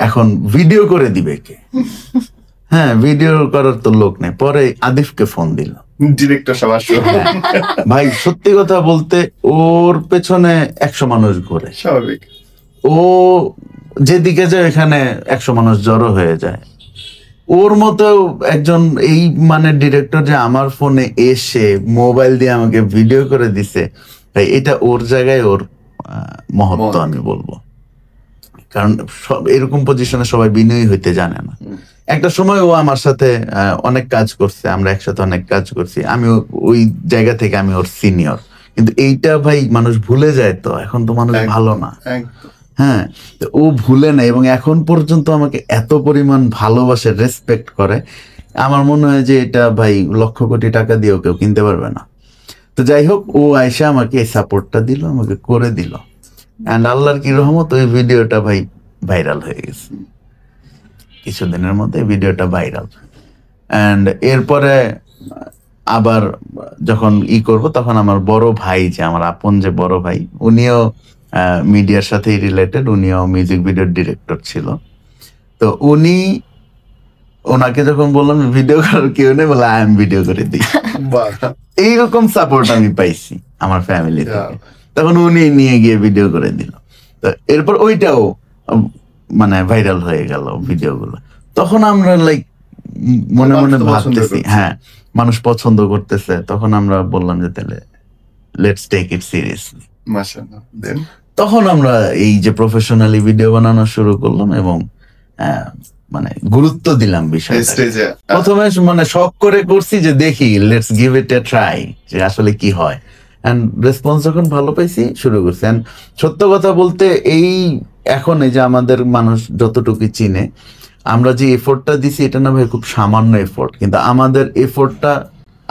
এখন ভিডিও করে দিবে কে? হ্যাঁ, ভিডিও করার তো লোক নেই। পরে আদিফকে ফোন দিল, ডিরেক্টর সবার ভাই সত্যি কথা বলতে ওর পেছনে 100 মানুষ ঘোরে, স্বাভাবিক। ও যেদিকে যায় এখানে 100 মানুষ জড়ো হয়ে যায়। ওর মতো একজন এই মানে ডিরেক্টর যে আমার ফোনে এসে মোবাইল দিয়ে আমাকে ভিডিও করে দিছে, ভাই এটা ওর জায়গায় ওর মহত্ব আমি বলবো। কারণ এরকম পজিশনে সবাই বিনয়ী হইতে জানে না। একটা সময় ও আমার সাথে অনেক কাজ করছে, আমরা একসাথে অনেক কাজ করছি, আমি ওই জায়গা থেকে আমি ওর সিনিয়র। কিন্তু এইটা ভাই মানুষ ভুলে যায়, তো এখন তো মানুষ ভালো না। হ্যাঁ, ও ভুলে না এবং এখন পর্যন্ত আমাকে এত পরিমাণ ভালোবাসে, রেসপেক্ট করে, আমার মনে হয় যে এটা ভাই লক্ষ কোটি টাকা দিয়েও কেউ কিনতে পারবে না। তো যাই হোক, ও আয়সা আমাকে এই সাপোর্টটা দিল, আমাকে করে দিল। অ্যান্ড আল্লাহর কি রহমত, ওই ভিডিওটা ভাই ভাইরাল হয়ে গেছে কিছুদিনের মধ্যে, ভিডিওটা ভাইরাল। অ্যান্ড এরপরে আবার যখন করব তখন আমার বড় ভাই, যে আমার আপন যে বড় ভাই, উনিও মিডিয়ার সাথেই রিলেটেড, উনিও মিউজিক ভিডিওর ডিরেক্টর ছিল। তো ওনাকে যখন বললাম ভিডিও করার কেউ নেই, বলে আই এম ভিডিও করে দিই। এইরকম সাপোর্ট আমি পাইছি আমার ফ্যামিলি থেকে। তখন উনি নিয়ে গিয়ে ভিডিও করে দিল। তো এরপর ওইটাও মানে ভাইরাল হয়ে গেল ভিডিওগুলো। তখন আমরা লাইক মনে মনে ভাবতেছি, হ্যাঁ মানুষ পছন্দ করতেছে। তখন আমরা বললাম যে তাহলে লেটস টেক ইট সিরিয়াসলি। তখন আমরা এই যে প্রফেশনালি ভিডিও বানানো শুরু করলাম এবং মানে গুরুত্ব দিলাম বিষয়টা। প্রথমে মানে শখ করে করছি যে দেখি let's give it a try, যে আসলে কি হয়। এন্ড রেসপন্স যখন ভালো পাইছি শুরু করছি। এন্ড সত্য কথা বলতে এখন এই যে আমাদের মানুষ যতটুকু চিনে, আমরা যে এফোর্টটা দিছি এটা না ভাই খুব সামান্য এফোর্ট, কিন্তু আমাদের এফোর্টটা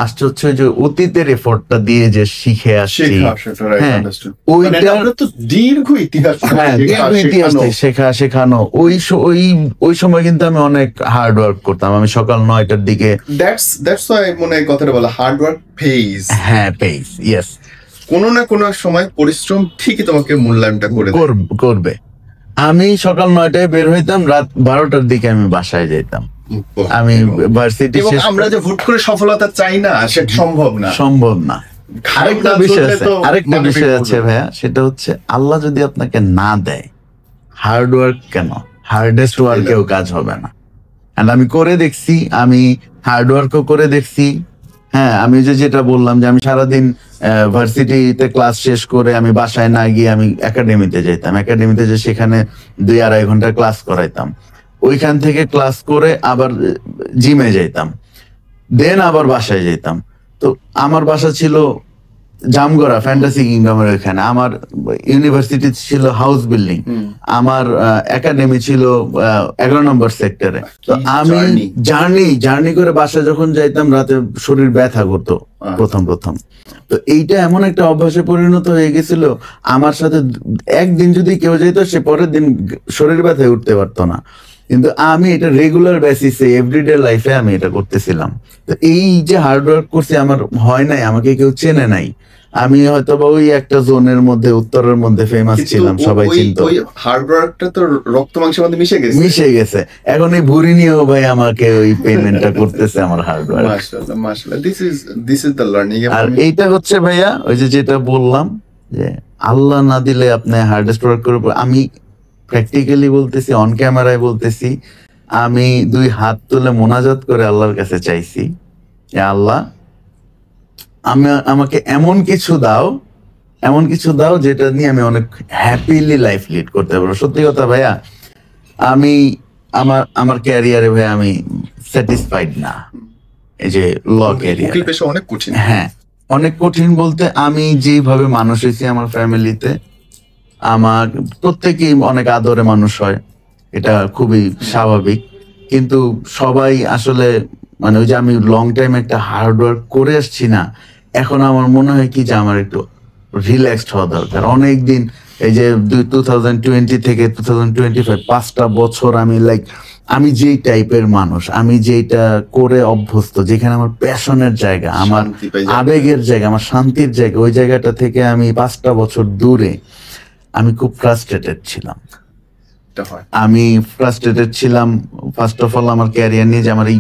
আসছে হচ্ছে ওই যে অতীতের এফোর্টটা দিয়ে যে শিখে আসছি, শেখা, সেটা right, হ্যাঁ, understood. ওইটা- মানে এটা আপনার তো দীর্ঘ ইতিহাস, হ্যাঁ, শেখা, ইতিহাস শেখানো। থেকে শেখানো ওই সময় কিন্তু আমি অনেক হার্ড ওয়ার্ক করতাম। আমি সকাল 9টার দিকে, That's why মনে হয় কথাটা বলা হার্ড ওয়ার্ক pays. হ্যাঁ, পেইস, ইয়েস, কোনো না কোনো সময় পরিশ্রম ঠিকই তোমাকে মূল্যায়নটা করে দেয়। করবে। আমি সকাল 9টায় বের হইতাম, রাত 12টার দিকে আমি বাসায় যেতাম। আমি ভার্সিটি এবং শেষ আমরা যে হুট করে সফলতা চাই না, সেটা সম্ভব না। সম্ভব না। আরেকটা বিষয় আছে, আরেকটা মানবিক বিষয় আছে মূল্য। ভাইয়া, সেটা হচ্ছে আল্লাহ যদি আপনাকে না দেয়, হার্ড ওয়ার্ক কেন, হার্ডেস্ট ওয়ার্কেও কাজ হবে না। And আমি করে দেখছি, আমি হার্ড ওয়ার্কও করে দেখছি। হ্যাঁ, আমি যেটা বললাম যে আমি সারাদিন ভার্সিটিতে ক্লাস শেষ করে আমি বাসায় না গিয়ে আমি একাডেমিতে যেতাম। একাডেমিতে যে সেখানে 2-2.5 ঘন্টা ক্লাস করাইতাম। ওইখান থেকে ক্লাস করে আবার জিমে যেতাম, দেন আবার বাসায় যেতাম। তো আমার বাসা ছিল জামগড়া, ফ্যান্টাসি কিংডমের ওইখানে। আমার ইউনিভার্সিটি ছিল হাউস বিল্ডিং, আমার একাডেমি ছিল 11 নম্বর সেক্টরে। তো কি আমি journey। জার্নি করে বাসায় যখন যাইতাম, রাতে শরীর ব্যথা করতো প্রথম। তো এইটা এমন একটা অভ্যাসে পরিণত হয়ে গেছিল, আমার সাথে একদিন যদি কেউ যেত, সে পরের দিন শরীর ব্যথায় উঠতে পারতো না। কিন্তু আমি এটা রেগুলার বেসিসে, এভরিডে লাইফে আমি এটা করতেছিলাম। তো এই যে হার্ড ওয়ার্ক করছি, আমার হয় নাই, আমাকে কেউ চেনে নাই। আমি হয়তো বা ওই একটা জোনের মধ্যে, উত্তরের মধ্যে ফেমাস ছিলাম, সবাই চিনতো। ওই হার্ড ওয়ার্কটা তো রক্ত মাংসের মধ্যে মিশে গেছে। এখন এই ভুঁড়ি নিয়েও ভাই আমাকে ওই পেমেন্টটা করতেছে আমার হার্ড ওয়ার্ক। মাশাআল্লাহ, দিস ইজ দ্য লার্নিং। আর এইটা হচ্ছে ভাইয়া ওই যেটা বললাম যে আল্লাহ না দিলে আপনি হার্ডেস্ট ওয়ার্ক করে, আমি প্র্যাকটিক্যালি বলতেছি, অন ক্যামেরায় বলতেছি, আমি 2 হাত তুলে মোনাজাত করে আল্লাহর কাছে চাইছি যে আল্লাহ, আমাকে এমন কিছু দাও যেটা নিয়ে আমি অনেক হ্যাপিলি লাইফ লিড করতে পারবো। সত্যি কথা ভাইয়া, আমি আমার ক্যারিয়ারে ভাইয়া আমি স্যাটিসফাইড না। এই যে ল ক্যারিয়ার, উকিল পেশা অনেক কঠিন। হ্যাঁ, অনেক কঠিন বলতে আমি যেভাবে মানুষ হয়েছি আমার ফ্যামিলিতে, আমার প্রত্যেকেই অনেক আদরে মানুষ হয়, এটা খুবই স্বাভাবিক। কিন্তু সবাই আসলে মানে ওই যে আমি লং টাইম একটা হার্ড ওয়ার্ক করে আসছি না, এখন আমার মনে হয় কি যে আমার একটু রিল্যাক্সড হওয়া দরকার। অনেকদিন এই যে 2020 থেকে 2025 5টা বছর আমি যেই টাইপের মানুষ, আমি যেটা করে অভ্যস্ত, যেখানে আমার প্যাশনের জায়গা, আমার শান্তি পেয়ে যাবে। আবেগের জায়গা, আমার শান্তির জায়গা, ওই জায়গাটা থেকে আমি 5টা বছর দূরে। আমি খুব ফ্রাস্ট্রেটেড ছিলাম। ফার্স্ট অফ অল আমার ক্যারিয়ার নিয়ে, যে আমার এই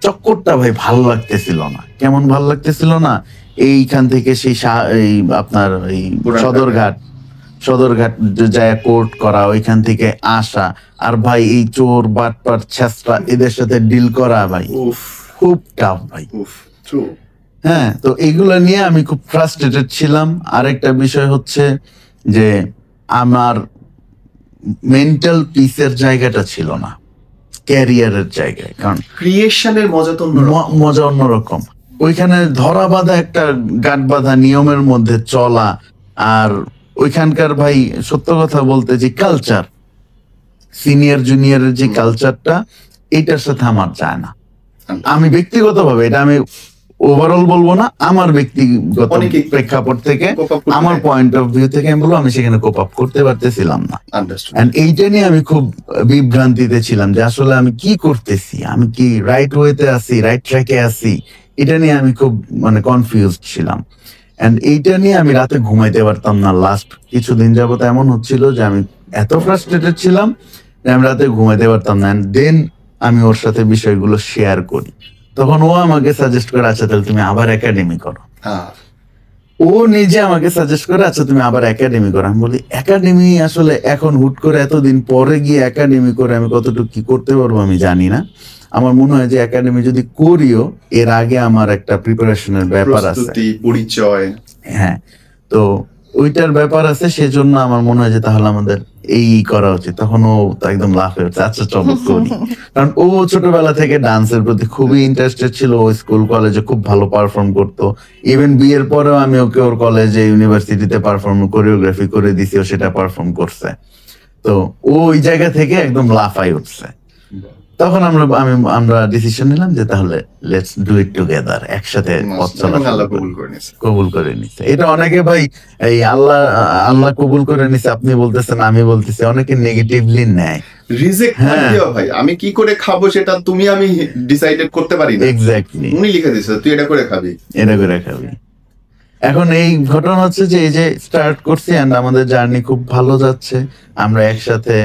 চক্করটা ভাই ভালো লাগতেছিল না। কেমন ভালো লাগতেছিল না, এইখান থেকে সেই এই আপনার এই সদরঘাট যায় কোর্ট করা, ওইখান থেকে আসা, আর ভাই এই চোর বাটপার ছেঁচড়া এদের সাথে ডিল করা ভাই খুব টাফ ভাই। হ্যাঁ, তো এইগুলা নিয়ে আমি খুব ফ্রাস্ট্রেটেড ছিলাম। আরেকটা বিষয় হচ্ছে যে আমার মেন্টাল পিসের জায়গাটা ছিল না ক্যারিয়ারের জায়গায়, কারণ ক্রিয়েশনের মজা অন্যরকম। ওইখানে ধরা বাঁধা একটা গাঁট বাঁধা নিয়মের মধ্যে চলা, আর ওইখানকার ভাই সত্য কথা বলতে যে কালচার, সিনিয়র জুনিয়রের যে কালচারটা, এটার সাথে আমার যায় না। আমি ব্যক্তিগতভাবে, এটা আমি ওভারঅল বলবো না, আমার ব্যক্তিগত প্রেক্ষাপট থেকে, আমার পয়েন্ট অফ ভিউ থেকে আমি বলবো, আমি সেখানে কোপ আপ করতে পারতেছিলাম না। এইটা নিয়ে আমি খুব বিভ্রান্তিতে ছিলাম যে আসলে আমি কি করতেছি, আমি কি রাইট ওয়েতে আছি, রাইট ট্র্যাকে আছি, এটা নিয়ে আমি খুব কনফিউজড ছিলাম। এন্ড এইটা নিয়ে আমি রাতে ঘুমাইতে পারতাম না। লাস্ট কিছুদিন যাবত এমন হচ্ছিল যে আমি এত ফ্রাস্ট্রেটেড ছিলাম যে আমি রাতে ঘুমাইতে পারতাম না। দেন আমি ওর সাথে বিষয়গুলো শেয়ার করি, তখন ও আমাকে সাজেস্ট করে, আচ্ছা তাহলে তুমি আবার একাডেমি করো। ও নিজে আমাকে সাজেস্ট করে, আচ্ছা তুমি আবার একাডেমি করো। আমি বলি, একাডেমি আসলে এখন হুট করে এতদিন পরে গিয়ে একাডেমি করে আমি কতটুকু কি করতে পারবো আমি জানি না। আমার মনে হয় যে একাডেমি যদি করিও, এর আগে আমার একটা প্রিপারেশনের ব্যাপার আছে, পরিচয়, হ্যাঁ, তো ওইটার ব্যাপার আছে। সেজন্য আমার মনে হয় যে তাহলে আমাদের এই করা উচিত। তখন ও একদম লাফ হয়ে উঠছে, আচ্ছা চলো করি। কারণ ও ছোটবেলা থেকে ডান্সের প্রতি খুবই ইন্টারেস্টেড ছিল। ও স্কুল কলেজে খুব ভালো পারফর্ম করতো। ইভেন বিয়ের পরেও আমি ওকে ওর কলেজে ইউনিভার্সিটিতে পারফর্ম, কোরিওগ্রাফি করে দিছি, ও সেটা পারফর্ম করছে। তো ও ওই জায়গা থেকে একদম লাফাই উঠছে। তখন আমরা ডিসিশন নিলাম যে তাহলে লেটস ডু ইট টুগেদার, একসাথে পথ চলা এবং আল্লাহ শুরু কবুল করি। করে নিয়েছে। কবুল করে নিছে। এটা অনেকে ভাই এই আল্লাহ কবুল করে নিছে আপনি বলতেছেন আমি বলতেছি, অনেকে নেগেটিভলি নেয়। রিজেক্ট হ্যাঁ। দেওয়া ভাই, আমি কি করে খাবো সেটা তুমি আমি ডিসাইডেড করতে পারি না, এক্স্যাক্টলি, উনি লিখে দিছে তুই এটা করে খাবি। এটা করে খাবি। এখন এই ঘটনা হচ্ছে যে এই যে স্টার্ট করছি এন্ড আমাদের জার্নি খুব ভালো যাচ্ছে, আমরা একসাথে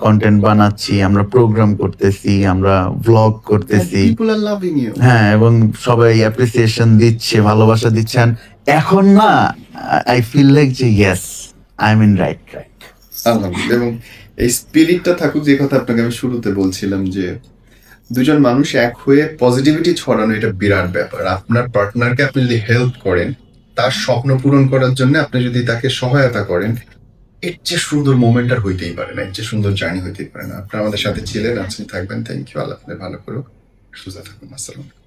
কন্টেন্ট বানাচ্ছি, আমরা প্রোগ্রাম করতেছি, আমরা ব্লগ করতেছি, পিপল আর লাভিং ইউ। হ্যাঁ, এবং সবাই অ্যাপ্রিসিয়েশন দিচ্ছে, ভালোবাসা দিচ্ছেন। এখন না আই ফিল লাইক যে yes I am in right track. আলহামদুলিল্লাহ। এবং এই স্পিরিটটা থাকুক, যে কথা আপনাকে আমি শুরুতে বলছিলাম যে দুজন মানুষ এক হয়ে পজিটিভিটি ছড়ানো, এটা বিরাট ব্যাপার। আপনার পার্টনারকে আপনি যদি হেল্প করেন, তার স্বপ্ন পূরণ করার জন্য আপনি যদি তাকে সহায়তা করেন, এর চেয়ে সুন্দর মোমেন্ট আর হইতেই পারে না, এর চেয়ে সুন্দর জার্নি হইতেই পারে না। আপনারা আমাদের সাথে ছিলেন, আছেন, থাকবেন। Thank you. আল্লাহ আপনাদের ভালো করুক, সুস্থ থাকুন। আসসালাম।